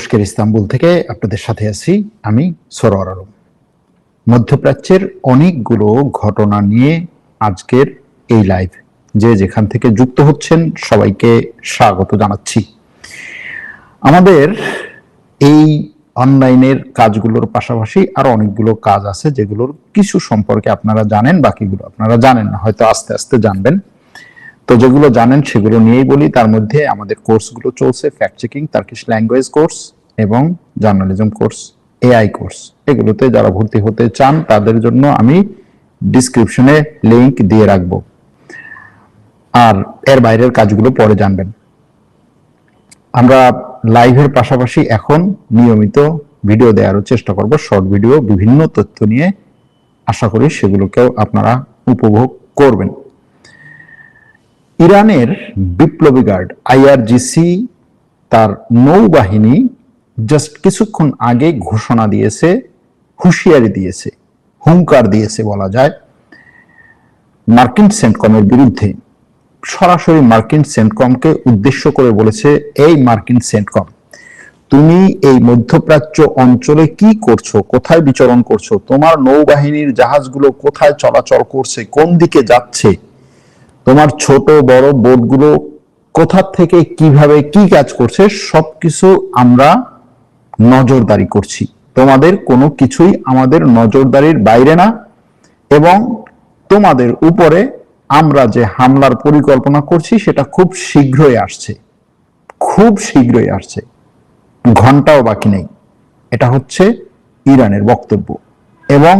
তুরস্কের ইস্তাম্বুল থেকে আপনাদের সাথে আছি আমি সরোয়ার আলম। মধ্যপ্রাচ্যের অনেকগুলো ঘটনা নিয়ে আজকের এই লাইভ। যে যেখান থেকে যুক্ত হচ্ছেন সবাইকে স্বাগত জানাচ্ছি। আমাদের এই অনলাইনের কাজগুলোর পাশাপাশি আরো অনেকগুলো কাজ আছে যেগুলোর কিছু সম্পর্কে আপনারা জানেন, বাকিগুলো আপনারা জানেন না, হয়তো আস্তে আস্তে জানবেন। তো যেগুলো জানেন সেগুলো নিয়েই বলি। তার মধ্যে আমাদের কোর্সগুলো চলছে fact checking, Turkish language course এবং জার্নালিজম কোর্স, এআই কোর্স। এগুলোতে যারা ভর্তি হতে চান তাদের জন্য আমি ডিসক্রিপশনে লিংক দিয়ে রাখবো, আর এর বাইরের কাজগুলো পরে জানবেন। আমরা লাইভের পাশাপাশি এখন নিয়মিত ভিডিও দেওয়ার চেষ্টা করব, শর্ট ভিডিও, বিভিন্ন তথ্য নিয়ে। আশা করি সেগুলোকেও আপনারা উপভোগ করবেন। ইরানের বিপ্লবী গার্ড আইআরজিসি তার নৌবাহিনী জাস্ট কিছুক্ষণ আগে ঘোষণা দিয়েছে, হুঁশিয়ারি দিয়েছে, হুঙ্কার দিয়েছে বলা যায় মার্কিন সেন্টকমের বিরুদ্ধে। সরাসরি মার্কিন সেন্টকমকে উদ্দেশ্য করে বলেছে, এই মার্কিন সেন্টকম, তুমি এই মধ্যপ্রাচ্য অঞ্চলে কি করছো, কোথায় বিচরণ করছো, তোমার নৌবাহিনীর জাহাজগুলো কোথায় চলাচল করছে, কোন দিকে যাচ্ছে, তোমার ছোট বড় বোটগুলো কোথা থেকে কিভাবে কি কাজ করছে, সবকিছু আমরা নজরদারি করছি। তোমাদের কোনো কিছুই আমাদের নজরদারির বাইরে না, এবং তোমাদের উপরে আমরা যে হামলার পরিকল্পনা করছি সেটা খুব শীঘ্রই আসছে, খুব শীঘ্রই আসছে, ঘন্টাও বাকি নেই। এটা হচ্ছে ইরানের বক্তব্য। এবং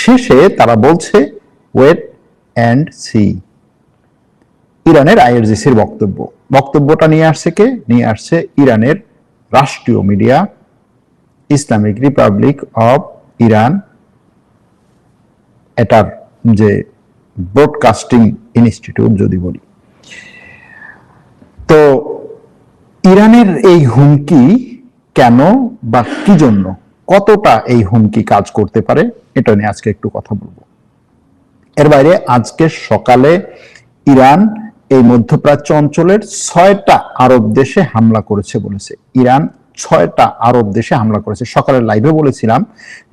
শেষে তারা বলছে ওয়েট অ্যান্ড সি। ইরানের আইআরজিসির বক্তব্যটা নিয়ে আসছে কে? নিয়ে আসছে ইরানের রাষ্ট্রীয় media Islamic Republic of Iran, এটার যে ব্রডকাস্টিং ইনস্টিটিউট যদি বলি। তো ইরানের এই হুমকি কেন বা কি জন্য, কতটা এই হুমকি কাজ করতে পারে, এটা নিয়ে আজকে একটু কথা বলবো। এর বাইরে আজকে সকালে ইরান এই মধ্যপ্রাচ্য অঞ্চলের 6টা আরব দেশে হামলা করেছে বলেছে। ইরান 6টা আরব দেশে হামলা করেছে। সকালের লাইভে বলেছিলাম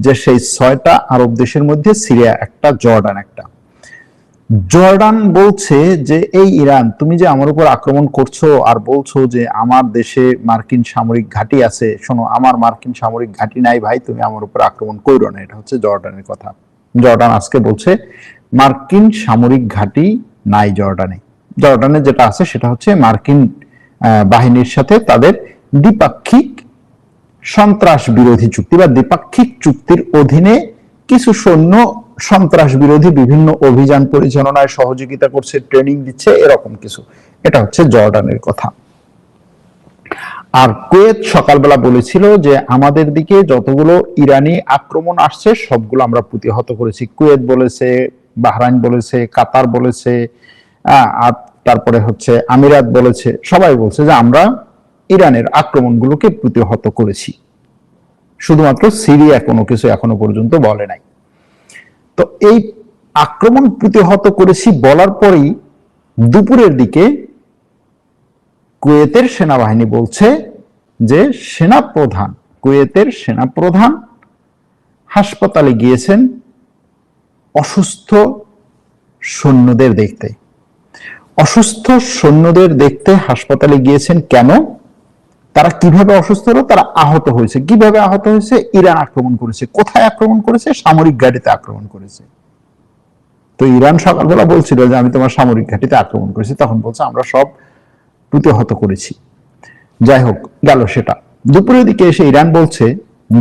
যে সেই 6টা আরব দেশের মধ্যে সিরিয়া একটা, জর্ডান একটা। জর্ডান বলছে যে এই ইরান, তুমি যে আমার উপর আক্রমণ করছো আর বলছো যে আমার দেশে মার্কিন সামরিক ঘাঁটি আছে, শোনো, আমার মার্কিন সামরিক ঘাঁটি নাই ভাই, তুমি আমার উপর আক্রমণ করো না। এটা হচ্ছে জর্ডানের কথা। জর্ডান আজকে বলছে মার্কিন সামরিক ঘাঁটি নাই জর্ডানে। জর্ডানে যেটা আছে সেটা হচ্ছে মার্কিন বাহিনীর সাথে তাদের দ্বিপাক্ষিক সন্ত্রাস বিরোধী চুক্তি বা দ্বিপাক্ষিক চুক্তির অধীনে কিছু সৈন্য সন্ত্রাস বিরোধী বিভিন্ন অভিযান পরিচালনায় সহযোগিতা করছে, ট্রেনিং দিচ্ছে, এরকম কিছু। এটা হচ্ছে জর্ডানের কথা। আর কুয়েত সকালবেলা বলেছিল যে আমাদের দিকে যতগুলো ইরানি আক্রমণ আসছে সবগুলো আমরা প্রতিহত করেছি। কুয়েত বলেছে, বাহরাইন বলেছে, কাতার বলেছে, আর তারপরে হচ্ছে আমিরাত বলেছে, সবাই বলছে যে আমরা ইরানের আক্রমণগুলোকে প্রতিহত করেছি। শুধুমাত্র সিরিয়া কোনো কিছু এখনো পর্যন্ত বলে নাই। তো এই আক্রমণ প্রতিহত করেছি বলার পরেই দুপুরের দিকে কুয়েতের সেনাবাহিনী বলছে যে কুয়েতের সেনাপ্রধান হাসপাতালে গিয়েছেন অসুস্থ সৈন্যদের দেখতে। অসুস্থ সৈন্যদের দেখতে হাসপাতালে গিয়েছেন কেন? তারা কিভাবে অসুস্থ হলো? তারা আহত হয়েছে। কিভাবে আহত হয়েছে? ইরান আক্রমণ করেছে। কোথায় আক্রমণ করেছে? সামরিক ঘাঁটিতে আক্রমণ করেছে। তো ইরান সকালবেলা বলছিল যে আমি তোমার সামরিক ঘাঁটিতে আক্রমণ করেছি, তখন বলছে আমরা সব প্রতিহত করেছি। যাই হোক, গেল সেটা। দুপুরের দিকে এসে ইরান বলছে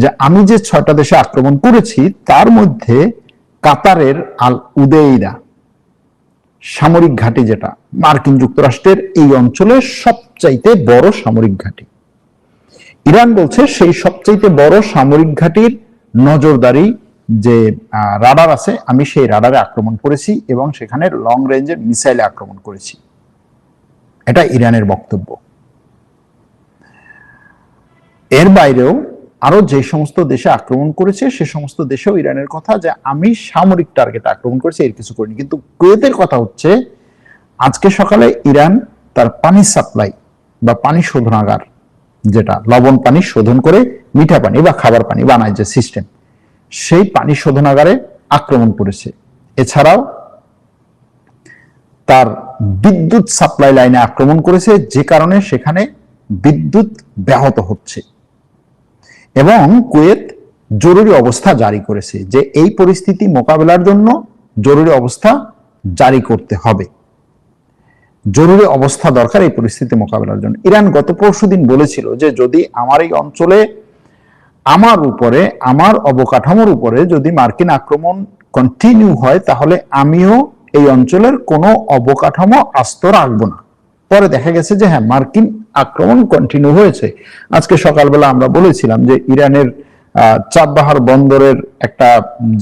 যে আমি যে 6টা দেশে আক্রমণ করেছি তার মধ্যে কাতারের আল উদেইদা সামরিক ঘাঁটি, যেটা মার্কিন যুক্তরাষ্ট্রের এই অঞ্চলের সবচাইতে বড় সামরিক ঘাঁটি, ইরান বলছে সেই সবচাইতে বড় সামরিক ঘাঁটির নজরদারি যে রাডার আছে, আমি সেই রাডারে আক্রমণ করেছি এবং সেখানে লং রেঞ্জের মিসাইলে আক্রমণ করেছি। এটা ইরানের বক্তব্য। এর বাইরেও আরো যে সমস্ত দেশে আক্রমণ করেছে সে সমস্ত দেশেও ইরানের কথা যে আমি সামরিক টার্গেট আক্রমণ করেছি, এর কিছু করিনি। কিন্তু কুয়েতের কথা হচ্ছে আজকে সকালে ইরান তার পানি সাপ্লাই বা পানি শোধনাগার যেটা লবণ পানি শোধন করে মিঠা পানি বা খাবার পানি বানায় যে সিস্টেম, সেই পানি শোধনাগারে আক্রমণ করেছে। এছাড়াও তার বিদ্যুৎ সাপ্লাই লাইনে আক্রমণ করেছে, যে কারণে সেখানে বিদ্যুৎ ব্যাহত হচ্ছে। এবং কুয়েত জরুরি অবস্থা জারি করেছে যে এই পরিস্থিতি মোকাবেলার জন্য জরুরি অবস্থা জারি করতে হবে। জরুরি অবস্থা দরকার এই পরিস্থিতি মোকাবেলার জন্য। ইরান গত পরশুদিন বলেছিল যে যদি আমার এই অঞ্চলে, আমার উপরে, আমার অবকাঠামোর উপরে যদি মার্কিন আক্রমণ কন্টিনিউ হয়, তাহলে আমিও এই অঞ্চলের কোনো অবকাঠামো আস্ত রাখবো না। পরে দেখা গেছে যে হ্যাঁ, মার্কিন আক্রমণ কন্টিনিউ হয়েছে। আজকে সকালবেলা আমরা বলেছিলাম যে ইরানের চাঁদবাহার বন্দরের একটা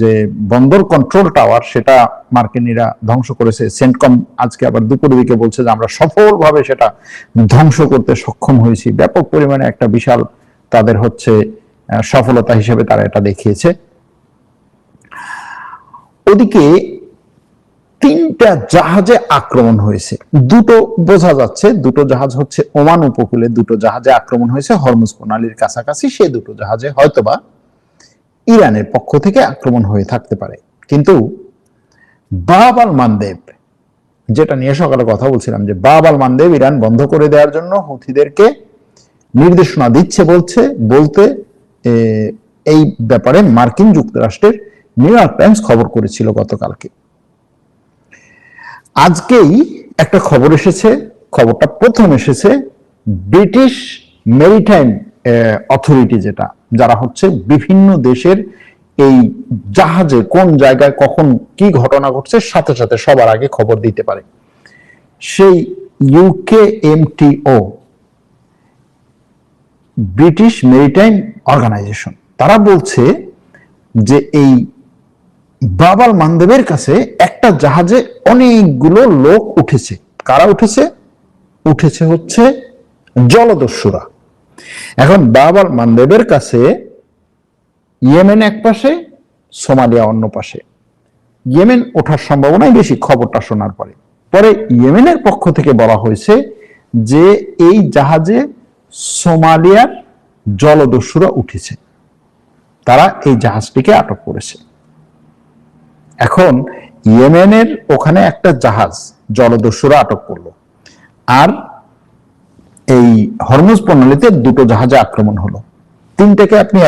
যে বন্দর কন্ট্রোল টাওয়ার, সেটা মার্কিনীরা ধ্বংস করেছে। সেন্টকম আজকে আবার দুপুরের দিকে বলছে যে আমরা সফলভাবে সেটা ধ্বংস করতে সক্ষম হয়েছি। ব্যাপক পরিমাণে একটা বিশাল তাদের হচ্ছে সফলতা হিসেবে তারা এটা দেখিয়েছে। ওদিকে 3টা জাহাজে আক্রমণ হয়েছে। দুটো বোঝা যাচ্ছে, দুটো জাহাজ হচ্ছে ওমান উপকূলে, দুটো জাহাজে আক্রমণ হয়েছে হরমুজ প্রণালীর কাছাকাছি। সে দুটো জাহাজে হয়তোবা ইরানের পক্ষ থেকে আক্রমণ হয়ে থাকতে পারে। কিন্তু বাব আল মানদেব, যেটা নিয়ে সকালে কথা বলছিলাম, যে বাব আল মানদেব ইরান বন্ধ করে দেওয়ার জন্য হুথিদেরকে নির্দেশনা দিচ্ছে বলতে এই ব্যাপারে মার্কিন যুক্তরাষ্ট্রের নিউ ইয়র্ক টাইমস খবর করেছিল গতকালকে। আজকেই একটা খবর এসেছে, খবরটা প্রথম এসেছে ব্রিটিশ মেরিটাইম অথরিটি, যেটা যারা হচ্ছে বিভিন্ন দেশের এই জাহাজে কোন জায়গায় কখন কি ঘটনা ঘটছে সাথে সাথে সবার আগে খবর দিতে পারে, সেই ইউকেএমটিও, ব্রিটিশ মেরিটাইম অর্গানাইজেশন, তারা বলছে যে এই বাব আল মানদেবের কাছে একটা জাহাজে অনেকগুলো লোক উঠেছে। কারা উঠেছে? উঠেছে হচ্ছে জলদস্যুরা। এখন বাব আল মানদেবের কাছে ইয়েমেন এক পাশে, সোমালিয়া অন্য পাশে। ইয়েমেন ওঠার সম্ভাবনাই বেশি খবরটা শোনার পরে। পরে ইয়েমেনের পক্ষ থেকে বলা হয়েছে যে এই জাহাজে সোমালিয়ার জলদস্যুরা উঠেছে, তারা এই জাহাজটিকে আটক করেছে। এখন ইয়েমেনের ওখানে একটা জাহাজ জলদস্যুরা আটক করলো, আর এই হরমুজ প্রণালীতে দুটো জাহাজে আক্রমণ হলো। তিনটাকে আপনি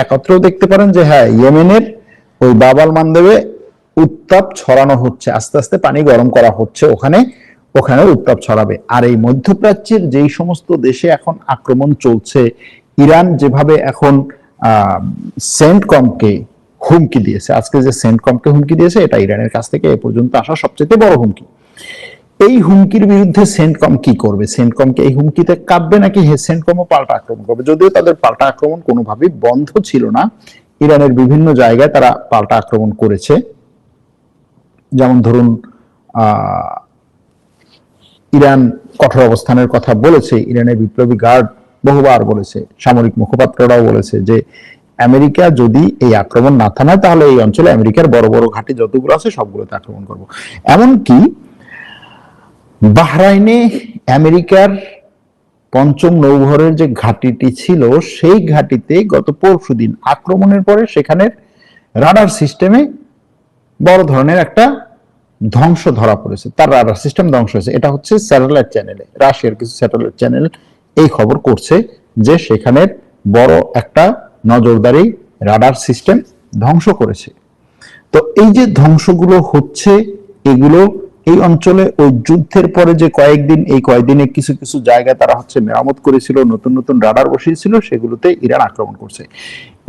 একত্রেও দেখতে পারেন যে হ্যাঁ, ইয়েমেনের ওই বাব আল মানদেবে উত্তাপ ছড়ানো হচ্ছে, আস্তে আস্তে পানি গরম করা হচ্ছে ওখানে উত্তাপ ছড়াবে। আর এই মধ্যপ্রাচ্যের যেই সমস্ত দেশে এখন আক্রমণ চলছে, ইরান যেভাবে এখন সেন্টকমকে হুমকি দিয়েছে, আজকে যে সেন্টকমকে হুমকি দিয়েছে, এটা ইরানের কাছ থেকে এ পর্যন্ত আসা সবচেয়ে বড় হুমকি। এই হুমকির বিরুদ্ধে সেন্টকম কি করবে? সেন্টকমকে এই হুমকিতে কাঁপবে নাকি সেন্টকমও পাল্টা আক্রমণ করবে? যদিও তাদের পাল্টা আক্রমণ কোনোভাবেই বন্ধ ছিল না, ইরানের বিভিন্ন জায়গায় তারা পাল্টা আক্রমণ করেছে। যেমন ধরুন, ইরান কঠোর অবস্থানের কথা বলেছে, ইরানের বিপ্লবী গার্ড বহুবার বলেছে, সামরিক মুখপাত্ররাও বলেছে যে আমেরিকা যদি এই আক্রমণ না থামায়, তাহলে এই অঞ্চলে আমেরিকার বড় বড় ঘাঁটি যতগুলো আছে সবগুলোতে আক্রমণ করব। এমনকি বাহরাইনে আমেরিকার পঞ্চম নৌবহরের যে ঘাঁটিটি ছিল, সেই ঘাঁটিতে গত পরশুদিন আক্রমণের পরে সেখানের রাডার সিস্টেমে বড় ধরনের একটা ধ্বংস ধরা পড়েছে, তার রাডার সিস্টেম ধ্বংস হয়েছে। এটা হচ্ছে স্যাটেলাইট চ্যানেলে, রাশিয়ার কিছু স্যাটেলাইট চ্যানেল এই খবর করছে যে সেখানের বড় একটা নজরদারি রাডার সিস্টেম ধ্বংস করেছে। তো এই যে ধ্বংসগুলো হচ্ছে, এগুলো এই অঞ্চলে ওই যুদ্ধের পরে যে কয়েকদিনে কিছু কিছু জায়গায় তারা হচ্ছে মেরামত করেছিল, নতুন নতুন রাডার বসিয়েছিল, সেগুলোতে ইরান আক্রমণ করছে।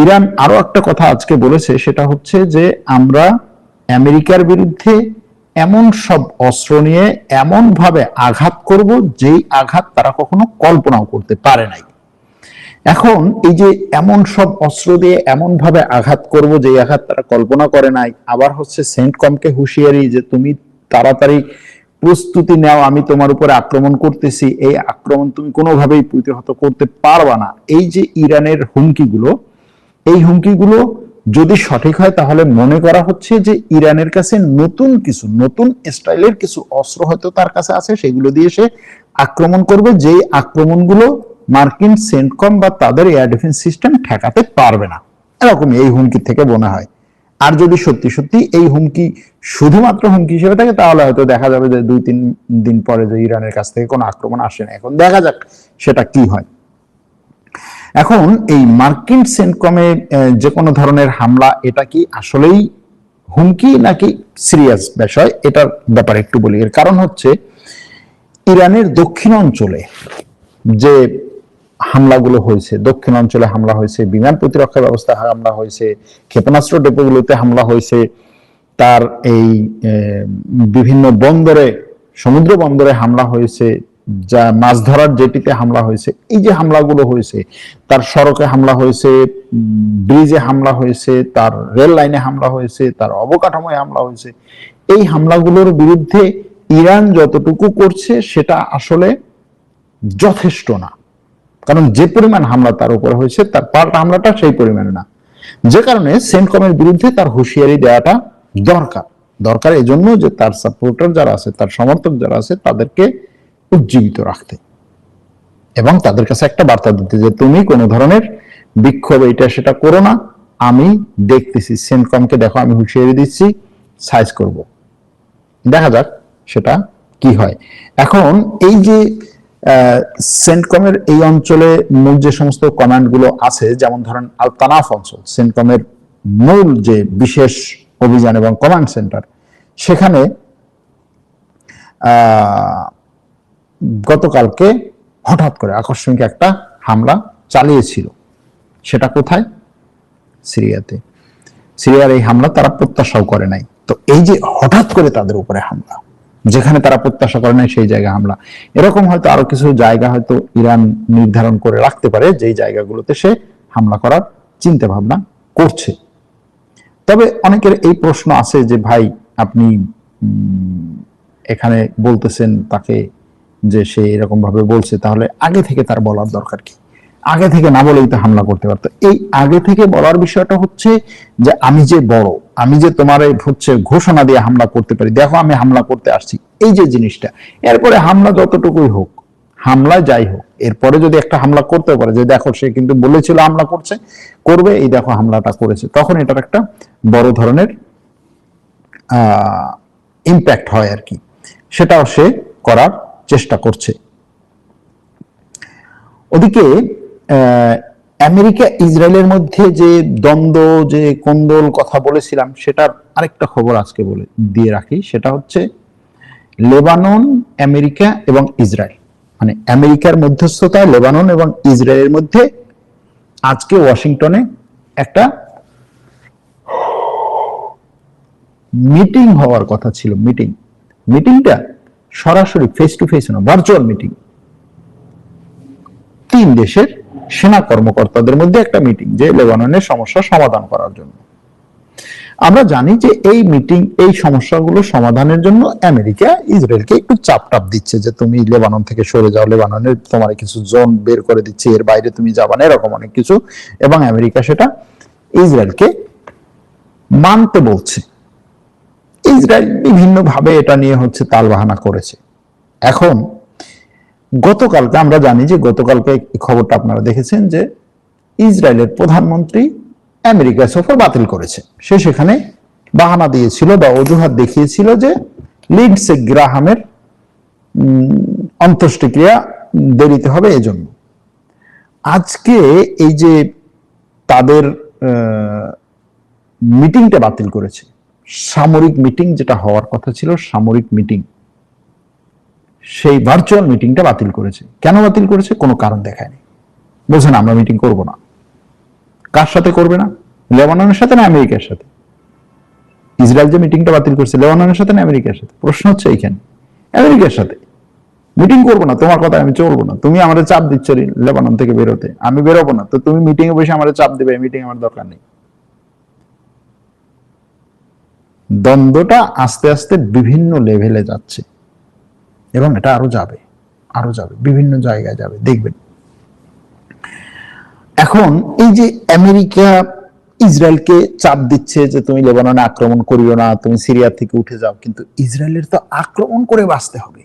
ইরান আরো একটা কথা আজকে বলেছে, সেটা হচ্ছে যে আমরা আমেরিকার বিরুদ্ধে এমন সব অস্ত্র নিয়ে এমন ভাবে আঘাত করব, যেই আঘাত তারা কখনো কল্পনাও করতে পারে নাই। এখন এই যে এমন সব অস্ত্র দিয়ে এমন ভাবে আঘাত করব, যে আঘাত তারা কল্পনা করে নাই, আবার হচ্ছে সেন্টকমকে হুঁশিয়ারি যে তুমি তাড়াতাড়ি প্রস্তুতি নাও, আমি তোমার উপরে আক্রমণ করতেছি, এই আক্রমণ তুমি কোনোভাবেই প্রতিহত করতে পারবা না। এই যে ইরানের হুমকিগুলো, এই হুমকিগুলো যদি সঠিক হয়, তাহলে মনে করা হচ্ছে যে ইরানের কাছে নতুন স্টাইলের কিছু অস্ত্র হয়তো তার কাছে আছে, সেগুলো দিয়ে সে আক্রমণ করবে, যে আক্রমণগুলো মার্কিন সেন্টকম বা তাদের এয়ার ডিফেন্স সিস্টেম ঠেকাতে পারবে না, এরকম এই হুমকি থেকে মনে হয়। আর যদি সত্যি সত্যি এই হুমকি শুধুমাত্র হুমকি হিসেবে থাকে, তাহলে হয়তো দেখা যাবে যে 2-3 দিন পরে যে ইরানের কাছ থেকে কোনো আক্রমণ আসে না। এখন দেখা যাক সেটা কি হয়। এখন এই মার্কিন সেন্টকমে যে কোনো ধরনের হামলা, এটা কি আসলেই হুমকি নাকি সিরিয়াস বিষয়, এটার ব্যাপারে একটু বলি। এর কারণ হচ্ছে ইরানের দক্ষিণ অঞ্চলে যে হামলাগুলো হয়েছে, দক্ষিণ অঞ্চলে হামলা হয়েছে, বিমান প্রতিরক্ষা ব্যবস্থা হামলা হয়েছে, ক্ষেপণাস্ত্র ডেপোগুলোতে হামলা হয়েছে, তার এই বিভিন্ন বন্দরে, সমুদ্র বন্দরে হামলা হয়েছে, যা মাছ ধরার জেটিতে হামলা হয়েছে, এই যে হামলাগুলো হয়েছে, তার সড়কে হামলা হয়েছে, ব্রিজে হামলা হয়েছে, তার রেল লাইনে হামলা হয়েছে, তার অবকাঠামোয় হামলা হয়েছে, এই হামলাগুলোর বিরুদ্ধে ইরান যতটুকু করছে সেটা আসলে যথেষ্ট না। কারণ যে পরিমাণ হামলা তার উপরে হয়েছে, তার পাল্টা হামলাটা সেই পরিমাণে না। যে কারণে সেন্টকমের বিরুদ্ধে তার হুঁশিয়ারি দেওয়াটা দরকার। দরকার এই জন্য যে তার সাপোর্টার যারা আছে, তার সমর্থক যারা আছে, তাদেরকে উজ্জীবিত রাখতে এবং তাদের কাছে একটা বার্তা দিতে যে তুমি কোনো ধরনের বিক্ষোভ এইটা সেটা করো না, আমি দেখতেছি, সেন্টকমকে দেখো আমি হুঁশিয়ারি দিচ্ছি, সাইজ করব। দেখা যাক সেটা কি হয়। এখন এই যে সেন্টকমের এই অঞ্চলে মূল যে সমস্ত কমান্ড গুলো আছে, যেমন ধরেন আল তানাফ অঞ্চল, সেন্টকমের মূল যে বিশেষ অভিযান এবং কমান্ড সেন্টার, সেখানে গতকালকে হঠাৎ করে আকস্মিক একটা হামলা চালিয়েছিল। সেটা কোথায়? সিরিয়াতে। সিরিয়ার এই হামলা তারা প্রত্যাশাও করে নাই। তো এই যে হঠাৎ করে তাদের উপরে হামলা, যেখানে তারা প্রত্যাশা করে নাই সেই জায়গায় হামলা, এরকম হয়তো আরো কিছু জায়গা হয়তো ইরান নির্ধারণ করে রাখতে পারে, যেই জায়গাগুলোতে সে হামলা করার চিন্তা ভাবনা করছে। তবে অনেকের এই প্রশ্ন আছে যে ভাই, আপনি এখানে বলতেছেন তাকে যে সে এরকম ভাবে বলছে, তাহলে আগে থেকে তার বলার দরকার কি? আগে থেকে না বলেই তো হামলা করতে পারতো। এই আগে থেকে বলার বিষয়টা হচ্ছে যে আমি যে বড়, আমি যে তোমার হচ্ছে ঘোষণা দিয়ে হামলা করতে পারি, দেখো আমি হামলা করতে আসছি, এই যে জিনিসটা। এরপরে হামলা যতটুকুই হোক, হামলা যাই হোক, এরপরে যদি একটা হামলা করতে পারে যে দেখো সে কিন্তু বলেছিল হামলা করছে, করবে, এই দেখো হামলাটা করেছে, তখন এটার একটা বড় ধরনের ইম্প্যাক্ট হয় আর কি। সেটাও সে করার চেষ্টা করছে। ওদিকে আমেরিকা ইসরায়েলের মধ্যে যে দ্বন্দ্ব, যে কোন্দল কথা বলেছিলাম, সেটার আরেকটা খবর আজকে বলে দিয়ে রাখি। সেটা হচ্ছে লেবানন, আমেরিকা এবং ইসরায়েল, মানে আমেরিকার মধ্যস্থতায় লেবানন এবং ইসরায়েলের মধ্যে আজকে ওয়াশিংটনে একটা মিটিং হওয়ার কথা ছিল। মিটিংটা সরাসরি ফেস টু ফেস না, ভার্চুয়াল মিটিং। 3 দেশের সেনা কর্মকর্তাদের মধ্যে একটা মিটিং, যে লেবাননের সমস্যা সমাধান করার জন্য। আমরা জানি যে এই মিটিং, এই সমস্যাগুলো সমাধানের জন্য আমেরিকা ইসরায়েলকে একটু চাপ দিচ্ছে যে তুমি লেবানন থেকে সরে যাও, লেবাননের তোমার কিছু জোন বের করে দিচ্ছে, এর বাইরে তুমি যাবা না, এরকম অনেক কিছু। এবং আমেরিকা সেটা ইসরায়েলকে মানতে বলছে। ইসরায়েল বিভিন্ন ভাবে এটা নিয়ে হচ্ছে তালবাহানা করেছে। এখন গতকালকে আমরা জানি যে গতকালকে খবরটা আপনারা দেখেছেন যে ইসরায়েলের প্রধানমন্ত্রী আমেরিকা সফর বাতিল করেছে। সে সেখানে বাহানা দিয়েছিল বা অজুহাত দেখিয়েছিল যে লিন্ডসে গ্রাহামের অন্ত্যেষ্টিক্রিয়া দেরিতে হবে, এজন্য। আজকে এই যে তাদের মিটিংটা বাতিল করেছে, সামরিক মিটিং যেটা হওয়ার কথা ছিল, সামরিক মিটিং, সেই ভার্চুয়াল মিটিংটা বাতিল করেছে। কেন বাতিল করেছে? কোনো কারণ দেখায়নি। বলছে না, আমরা মিটিং করব না। কার সাথে করবে না? লেবাননের সাথে না আমেরিকার সাথে? ইসরায়েল যে মিটিংটা বাতিল করছে, লেবাননের সাথে না আমেরিকার সাথে? প্রশ্ন হচ্ছে এইখানে। আমেরিকার সাথে। মিটিং করবো না, তোমার কথা আমি চলবো না, তুমি আমাদের চাপ দিচ্ছ লেবানন থেকে বেরোতে, আমি বেরোবো না, তো তুমি মিটিং এ বসে আমাদের চাপ দেবে, মিটিং আমার দরকার নেই। দ্বন্দ্বটা আস্তে আস্তে বিভিন্ন লেভেলে যাচ্ছে এবং এটা আরো যাবে, বিভিন্ন জায়গায় যাবে, দেখবেন। এখন এই যে আমেরিকা ইসরায়েলকে চাপ দিচ্ছে যে তুমি লেবাননে আক্রমণ করিও না, তুমি সিরিয়া থেকে উঠে যাও, কিন্তু ইসরায়েলের তো আক্রমণ করে বাঁচতে হবে।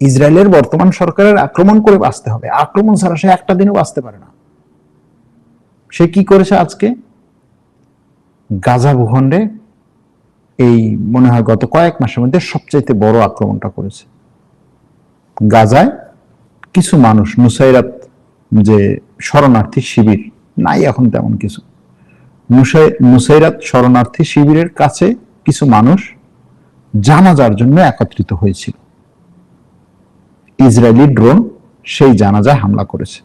ইসরায়েলের বর্তমান সরকারের আক্রমণ করে বাঁচতে হবে, আক্রমণ ছাড়া সে একটা দিনও বাঁচতে পারে না। সে কি করেছে আজকে গাজা ভূখণ্ডে, এই মনে হয় গত কয়েক মাসের মধ্যে সবচাইতে বড় আক্রমণটা করেছে। গাজায় কিছু মানুষ, নুসাইরাত যে শরণার্থী শিবির নাই এখন তেমন কিছু, নুসাইরাত শরণার্থী শিবিরের কাছে কিছু মানুষ জানাজার জন্য একত্রিত হয়েছিল। ইসরায়েলি ড্রোন সেই জানাজায় হামলা করেছে।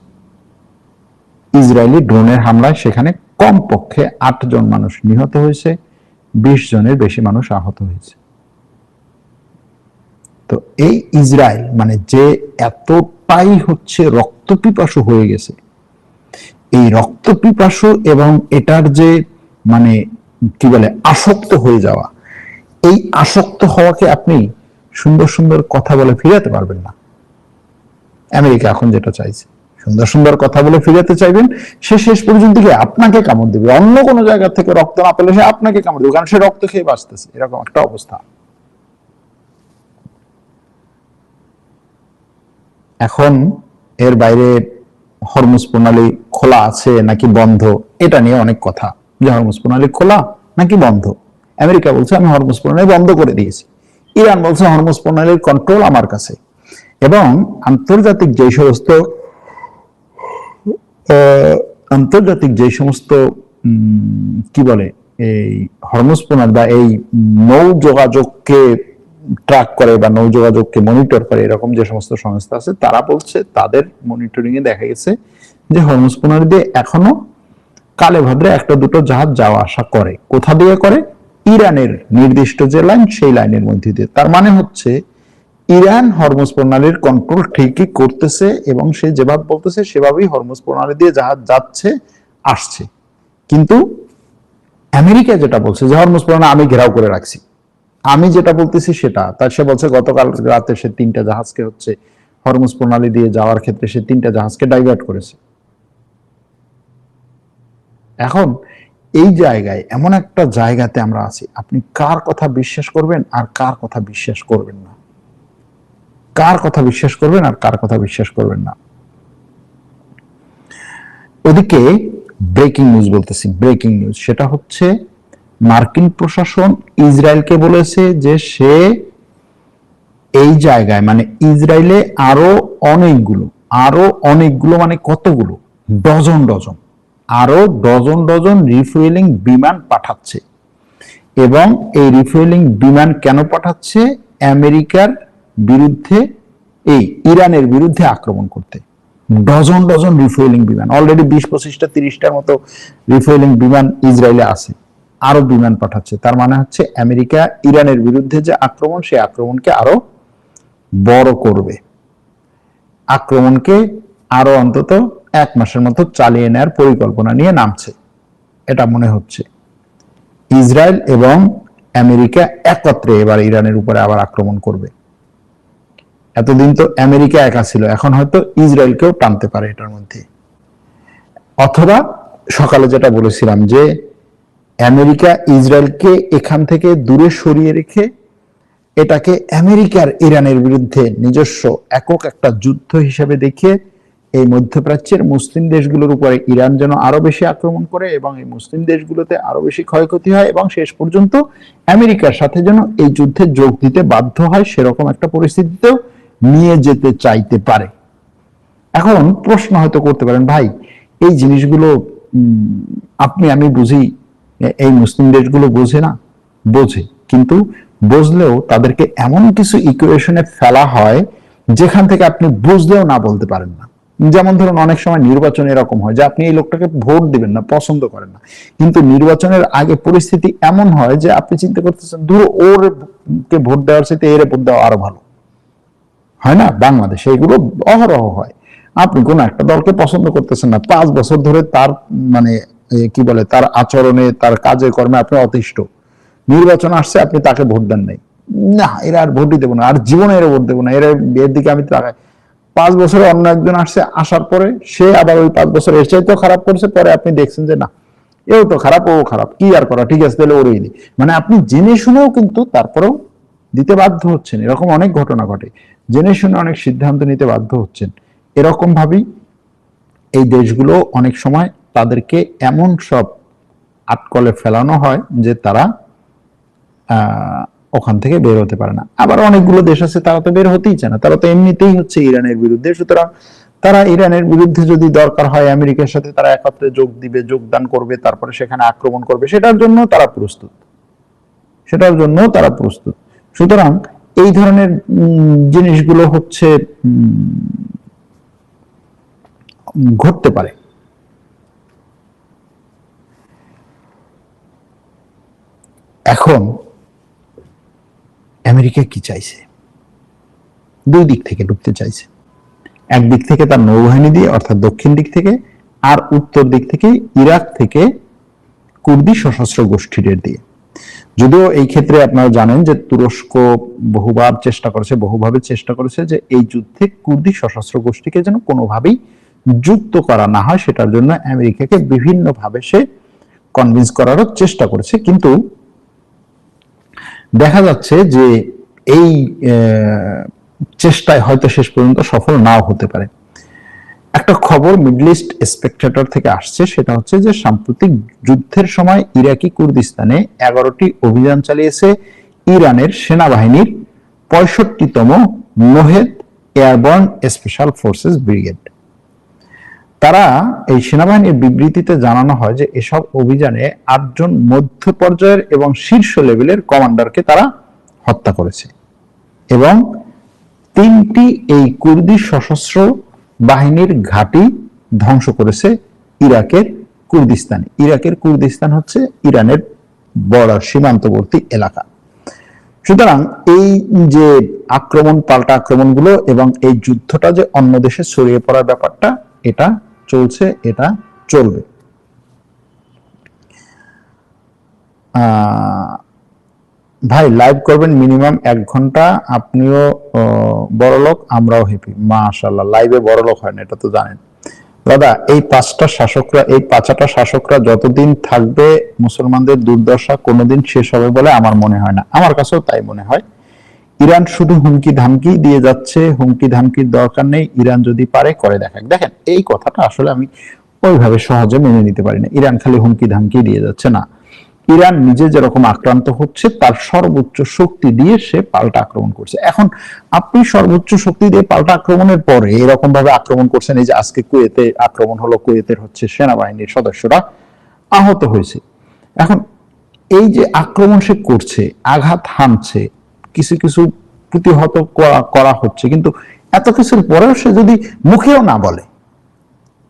ইসরায়েলি ড্রোনের হামলায় সেখানে কমপক্ষে 8 জন মানুষ নিহত হয়েছে, 20 জনের বেশি মানুষ আহত হয়েছে। তো এই ইসরায়েল মানে যে এতটাই হচ্ছে রক্তপিপাসু হয়ে গেছে, এই রক্তপিপাসু এবং এটার যে মানে কি বলে আসক্ত হয়ে যাওয়া, এই আসক্ত হওয়াকে আপনি সুন্দর সুন্দর কথা বলে ফিরাতে পারবেন না। আমেরিকা এখন যেটা চাইছে, সুন্দর সুন্দর কথা বলে ফিরাতে চাইবেন, সে শেষ পর্যন্ত গিয়ে আপনাকে কামড় দেবে। অন্য কোনো জায়গা থেকে রক্ত না পেলে সে আপনাকে কামড় দেবে, কারণ সে রক্ত খেয়ে বাঁচতেছে, এরকম একটা অবস্থা। এখন এর বাইরে হরমুজ প্রণালী খোলা আছে নাকি বন্ধ, এটা নিয়ে অনেক কথা, যে হরমুজ প্রণালী খোলা নাকি বন্ধ। আমেরিকা বলছে আমি হরমুজ প্রণালী বন্ধ করে দিয়েছি, ইরান বলছে হরমুজ প্রণালীর কন্ট্রোল আমার কাছে। এবং আন্তর্জাতিক যে সমস্ত কি বলে এই হরমুজ প্রণালী বা এই নৌ যোগাযোগকে ট্র্যাক করে বা নৌ যোগাযোগকে মনিটর করে এরকম যে সমস্ত সংস্থা আছে, তারা বলছে তাদের মনিটরিং এ দেখা গেছে যে হরমুজ প্রণালী দিয়ে এখনো কালে ভদ্রে একটা দুটো জাহাজ যাওয়া আসা করে। কোথা দিয়ে করে? ইরানের নির্দিষ্ট যে লাইন, সেই লাইনের মধ্যে দিয়ে। তার মানে হচ্ছে ইরান হরমুজ প্রণালীর কন্ট্রোল ঠিকই করতেছে এবং সে যেভাবে বলতেছে সেভাবেই হরমুজ প্রণালী দিয়ে জাহাজ যাচ্ছে আসছে। কিন্তু আমেরিকা যেটা বলছে যে হরমুজ প্রণালী আমি ঘেরাও করে রাখছি, আমি যেটা বলতেছি সেটা, তার সে বলছে গতকাল রাতে সে 3টা জাহাজকে হচ্ছে হরমুজ প্রণালী দিয়ে যাওয়ার ক্ষেত্রে সে 3টা জাহাজকে ডাইভার্ট করেছে। এখন এই জায়গায় এমন একটা জায়গাতে আমরা আছি, আপনি কার কথা বিশ্বাস করবেন আর কার কথা বিশ্বাস করবেন না, কার কথা বিশ্বাস করবেন আর কার কথা বিশ্বাস করবেন না। ওদিকে ব্রেকিং নিউজ বলতেছি, ব্রেকিং নিউজ, সেটা হচ্ছে মার্কিন প্রশাসন ইসরায়েলকে বলেছে যে সে এই জায়গায় মানে ইসরায়েলে আরো অনেকগুলো মানে কতগুলো ডজন ডজন আরো ডজন ডজন রিফুয়েলিং বিমান পাঠাচ্ছে। এবং এই রিফুয়েলিং বিমান কেন পাঠাচ্ছে? আমেরিকার বিরুদ্ধে, এই ইরানের বিরুদ্ধে আক্রমণ করতে। ডজন ডজন রিফুয়েলিং বিমান, অলরেডি 20-25টা 30টার মতো রিফুয়েলিং বিমান ইসরায়েলে আছে, আরো বিমান পাঠাচ্ছে। তার মানে হচ্ছে আমেরিকা ইরানের বিরুদ্ধে যে আক্রমণ, সেই আক্রমণকে আরো বড় করবে, আক্রমণকে আরো অন্তত 1 মাসের মতো চালিয়ে নেওয়ার পরিকল্পনা নিয়ে নামছে, এটা মনে হচ্ছে। ইসরায়েল এবং আমেরিকা একত্রে এবার ইরানের উপরে আবার আক্রমণ করবে। এতদিন তো আমেরিকা একা ছিল, এখন হয়তো ইসরায়েলকেও টানতে পারে এটার মধ্যে। অথবা সকালে যেটা বলেছিলাম যে আমেরিকা ইসরায়েলকে এখান থেকে দূরে সরিয়ে রেখে এটাকে আমেরিকার ইরানের বিরুদ্ধে নিজস্ব একক একটা যুদ্ধ হিসেবে দেখিয়ে এই মধ্যপ্রাচ্যের মুসলিম দেশগুলোর উপরে ইরান যেন আরো বেশি আক্রমণ করে এবং এই মুসলিম দেশগুলোতে আরো বেশি ক্ষয়ক্ষতি হয় এবং শেষ পর্যন্ত আমেরিকার সাথে যেন এই যুদ্ধে যোগ দিতে বাধ্য হয়, সেরকম একটা পরিস্থিতিতেও নিয়ে যেতে চাইতে পারে। এখন প্রশ্ন হয়তো করতে পারেন, ভাই এই জিনিসগুলো আমি বুঝি, এই মুসলিম দেশগুলো বোঝে না? বোঝে, কিন্তু বুঝলেও তাদেরকে এমন কিছু ইকুয়েশনে ফেলা হয় যেখান থেকে আপনি বুঝলেও না বলতে পারেন না। যেমন ধরুন অনেক সময় নির্বাচন এরকম হয় যে আপনি এই লোকটাকে ভোট দিবেন না, পছন্দ করেন না, কিন্তু নির্বাচনের আগে পরিস্থিতি এমন হয় যে আপনি চিন্তা করতেছেন ধরো ওর কে ভোট দেওয়ার চাইতে এর ভোট দেওয়া আরো ভালো হয় না? বাংলাদেশে এগুলো অহরহ হয়। আপনি কোন একটা দলকে পছন্দ করতেছেন না, 5 বছর ধরে তার মানে কি বলে তার আচরণে তার কাজে কর্মে আপনি অতিষ্ঠ, নির্বাচন আসছে আপনি তাকে ভোট দেন নাই, না এরা আর ভোটই দেবো না, আর জীবনে এরা ভোট দেবো না, এর দিকে আমি তাকাই। 5 বছরে অন্য একজন আসছে, আসার পরে সে আবার ওই 5 বছর এর চাইতেও খারাপ করছে, পরে আপনি দেখছেন যে না এও তো খারাপ, ও খারাপ, কি আর করা, ঠিক আছে তাহলে ওরই দিই। মানে আপনি জেনে শুনেও কিন্তু তারপরেও দিতে বাধ্য হচ্ছেন। এরকম অনেক ঘটনা ঘটে, জেনে শুনে অনেক সিদ্ধান্ত নিতে বাধ্য হচ্ছেন। এরকম ভাবেই এই দেশগুলো অনেক সময় তাদেরকে এমন সব আটকলে ফেলানো হয় যে তারা ওখান থেকে বের হতে পারে না। আবার অনেকগুলো দেশ আছে তারা তো বের হতেই চায় না, তারা তো এমনিতেই হচ্ছে ইরানের বিরুদ্ধে। সুতরাং তারা ইরানের বিরুদ্ধে যদি দরকার হয় আমেরিকার সাথে তারা একত্রে যোগ দিবে, যোগদান করবে, তারপরে সেখানে আক্রমণ করবে, সেটার জন্য তারা প্রস্তুত, সেটার জন্য তারা প্রস্তুত। সুতরাং এই ধরনের জিনিসগুলো হচ্ছে ঘটতে পারে। এখন আমেরিকা কি চাইছে? দুই দিক থেকে ঢুকতে চাইছে। একদিক থেকে তার নৌবাহিনী দিয়ে, অর্থাৎ দক্ষিণ দিক থেকে, আর উত্তর দিক থেকে ইরাক থেকে কুর্দি সশস্ত্র গোষ্ঠীদের দিয়ে। যদিও এই ক্ষেত্রে আপনারা জানেন যে তুরস্ক বহুভাবে চেষ্টা করেছে যে এই যুদ্ধে কুর্দি সশস্ত্র গোষ্ঠীকে যেন কোনোভাবেই যুক্ত করা না হয়, সেটার জন্য আমেরিকাকে বিভিন্নভাবে সে কনভিন্স করারও চেষ্টা করেছে। কিন্তু দেখা যাচ্ছে যে এই চেষ্টায় হয়তো শেষ পর্যন্ত সফল নাও হতে পারে। একটা খবর মিডল ইস্ট স্পেকটেটর থেকে আসছে, সেটা হচ্ছে যে সাম্প্রতিক যুদ্ধের সময় ইরাকি কুর্দিস্তানে 11টি অভিযান চালিয়েছে ইরানের সেনাবাহিনীর 65তম নোহেদ এয়ারবর্ন স্পেশাল ফোর্সেস ব্রিগেড। তারা এই সেনাবাহিনীর বিবৃতিতে জানানো হয় যে এসব অভিযানে 8 জন মধ্য পর্যায়ের এবং শীর্ষ লেভেলের কমান্ডারকে তারা হত্যা করেছে এবং 3টি এই কুর্দি সশস্ত্র বাহিনীর ঘাঁটি ধ্বংস করেছে ইরাকের কুর্দিস্তানে। ইরাকের কুর্দিস্তান হচ্ছে ইরানের বর্ডার, সীমান্তবর্তী এলাকা। সুতরাং এই যে আক্রমণ, পাল্টা আক্রমণগুলো এবং এই যুদ্ধটা যে অন্য দেশে ছড়িয়ে পড়ার ব্যাপারটা, এটা চলছে, এটা চলবে। ভাই লাইভ করবেন মিনিমাম 1 ঘন্টা, আপনিও বড়লোক, আমরাও হ্যাপি। মাশাআল্লাহ, লাইভে বড়লোক হয় না, এটা তো জানেন দাদা। এই 5টা শাসকরা যতদিন থাকবে মুসলমানদের দুর্দশা কোনোদিন শেষ হবে বলে আমার মনে হয় না। আমার কাছেও তাই মনে হয়। ইরান শুধু হুমকি ধামকি দিয়ে যাচ্ছে, হুমকি ধামকির দরকার নেই, ইরান যদি পারে করে দেখাক। দেখেন, এই কথাটা আসলে আমি ওইভাবে সহজে মেনে নিতে পারি না। ইরান খালি হুমকি ধামকি দিয়ে যাচ্ছে না, ইরান নিজে যেরকম আক্রান্ত হচ্ছে তার সর্বোচ্চ শক্তি দিয়ে সে পাল্টা আক্রমণ করছে। এখন আপনি সর্বোচ্চ শক্তি দিয়ে পাল্টা আক্রমণের পরে এরকম ভাবে আক্রমণ করছেন, এই যে আজকে কুয়েতে আক্রমণ হলো, কুয়েতের হচ্ছে সেনাবাহিনীর সদস্যরা আহত হয়েছে। এখন এই যে আক্রমণ সে করছে, আঘাত হানছে, কিছু কিছু প্রতিহত করা হচ্ছে, কিন্তু এত কিছুর পরেও সে যদি মুখেও না বলে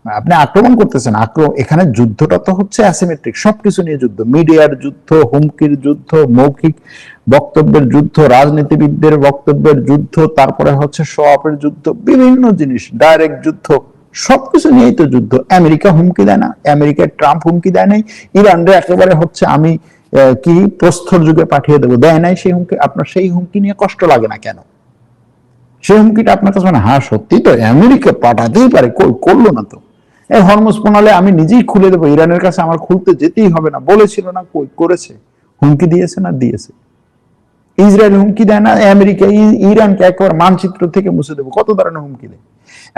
আপনি আক্রমণ করতেছেন, এখানে যুদ্ধটা তো হচ্ছে অ্যাসিমেট্রিক, সবকিছু নিয়ে যুদ্ধ, মিডিয়ার যুদ্ধ, হুমকির যুদ্ধ, মৌখিক বক্তব্যের যুদ্ধ, রাজনীতিবিদদের বক্তব্যের যুদ্ধ, তারপরে হচ্ছে শো অফের যুদ্ধ, বিভিন্ন জিনিস, ডাইরেক্ট যুদ্ধ, সবকিছু নিয়েই তো যুদ্ধ। আমেরিকা হুমকি দেয় না? আমেরিকার ট্রাম্প হুমকি দেয় নাই ইরানরে একেবারে হচ্ছে আমি কি প্রস্তর যুগে পাঠিয়ে দেবো? দেয় নাই সেই হুমকি। আপনার সেই হুমকি নিয়ে কষ্ট লাগে না কেন? সেই হুমকিটা আপনার কাছে মানে হ্যাঁ সত্যি তো আমেরিকা পাঠাতেই পারে, করলো না তো। এই হরমুজ প্রণালী আমি নিজেই খুলে দেবো, ইরানের কাছে আমার খুলতে যেতেই হবে না, বলেছিল না? করেছে, হুমকি দিয়েছে না? দিয়েছে। ইসরায়েল হুমকি দেয় না? আমেরিকা ইরানকে একেবারে মানচিত্র থেকে মুছে দেবো, কত ধরনের হুমকি দেয়।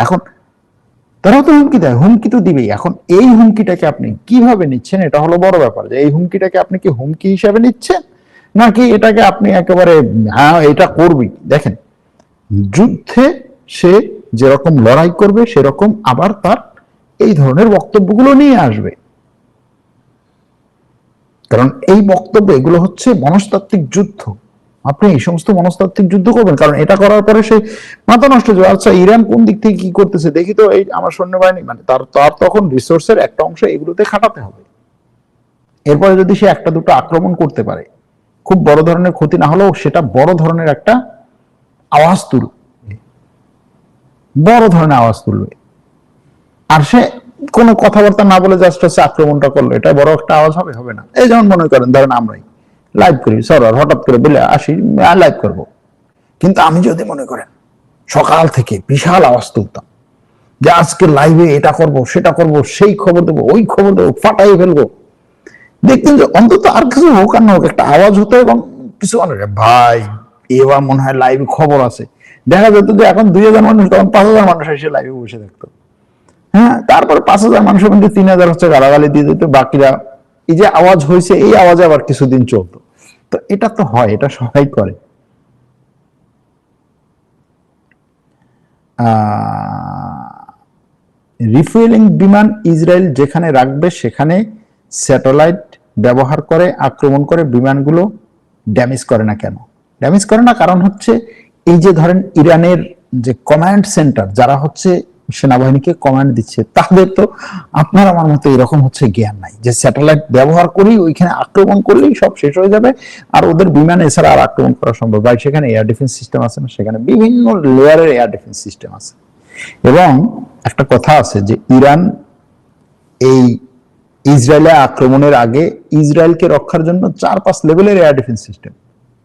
এখন তারাও তো হুমকি দেয়, হুমকি তো দিবেই। এখন এই হুমকিটাকে আপনি কিভাবে নিচ্ছেন, এটা হলো বড় ব্যাপার। যে এই হুমকিটাকে আপনি কি হুমকি হিসাবে নিচ্ছেন, নাকি এটাকে আপনি একেবারে হ্যাঁ এটা করবি? দেখেন, যুদ্ধে সে যেরকম লড়াই করবে সেরকম আবার তার এই ধরনের বক্তব্যগুলো নিয়ে আসবে, কারণ এই বক্তব্য এগুলো হচ্ছে মনস্তাত্ত্বিক যুদ্ধ। আপনি এই সমস্ত মনস্তাত্ত্বিক যুদ্ধ করবেন, কারণ এটা করার পরে সে মাথা নষ্ট হয়ে যাবে। আচ্ছা ইরান কোন দিক থেকে কি করতেছে দেখি তো, এই আমার সৈন্যবাহিনী, মানে তার তখন রিসোর্সের একটা অংশ এগুলোতে খাটাতে হবে। এরপরে যদি সে একটা দুটো আক্রমণ করতে পারে, খুব বড় ধরনের ক্ষতি না হলেও সেটা বড় ধরনের একটা আওয়াজ তুলবে, বড় ধরনের আওয়াজ তুলবে। আর সে কোনো কথাবার্তা না বলে জাস্ট হচ্ছে আক্রমণটা করলো, এটা বড় একটা আওয়াজ হবে? হবে না। এই যেমন মনে করেন, ধরেন আমরাই লাইভ করি, সরার হঠাৎ করে বলে আসি লাইভ করব, কিন্তু আমি যদি মনে করেন সকাল থেকে বিশাল আওয়াজ তুলতাম যে আজকে লাইভে এটা করব, সেটা করব, সেই খবর দেবো, ওই খবর দেবো, ফাটাই ফেলবো, দেখতেন যে অন্তত আর কিছু হোক আর না হোক একটা আওয়াজ হতো এবং কিছু ভাই এবার মনে হয় লাইভে খবর আছে, দেখা যেত যে এখন 2000 মানুষ, তখন 5000 মানুষ এসে লাইভে বসে থাকতো। হ্যাঁ, তারপর 5000 মানুষের মধ্যে 3000 হচ্ছে গালাগালি দিয়ে দিত, বাকিরা এই যে আওয়াজ হয়েছে এই আওয়াজে আবার কিছুদিন চলতো। তো এটা তো হয়, এটা সবাই করে। রিফুয়েলিং বিমান ইসরায়েল যেখানে রাখবে সেখানে স্যাটেলাইট ব্যবহার করে আক্রমণ করে বিমানগুলো ড্যামেজ করে না কেন? ড্যামেজ করে না কারণ হচ্ছে এই যে ধরেন ইরানের যে কমান্ড সেন্টার, যারা হচ্ছে সেনাবাহিনীকে কমান্ড দিচ্ছে, তাদের তো আপনার আমার মতো এরকম হচ্ছে জ্ঞান নাই যে স্যাটেলাইট ব্যবহার করি ওইখানে আক্রমণ করলেই সব শেষ হয়ে যাবে, আর ওদের বিমান এছাড়া আর আক্রমণ করা সম্ভব। ভাই সেখানে এয়ার ডিফেন্স সিস্টেম আছে না, সেখানে বিভিন্ন লেয়ারের এয়ার ডিফেন্স সিস্টেম আছে। এবং একটা কথা আছে যে ইরান এই ইসরায়েলে আক্রমণের আগে ইসরায়েলকে রক্ষার জন্য 4-5 লেভেলের এয়ার ডিফেন্স সিস্টেম।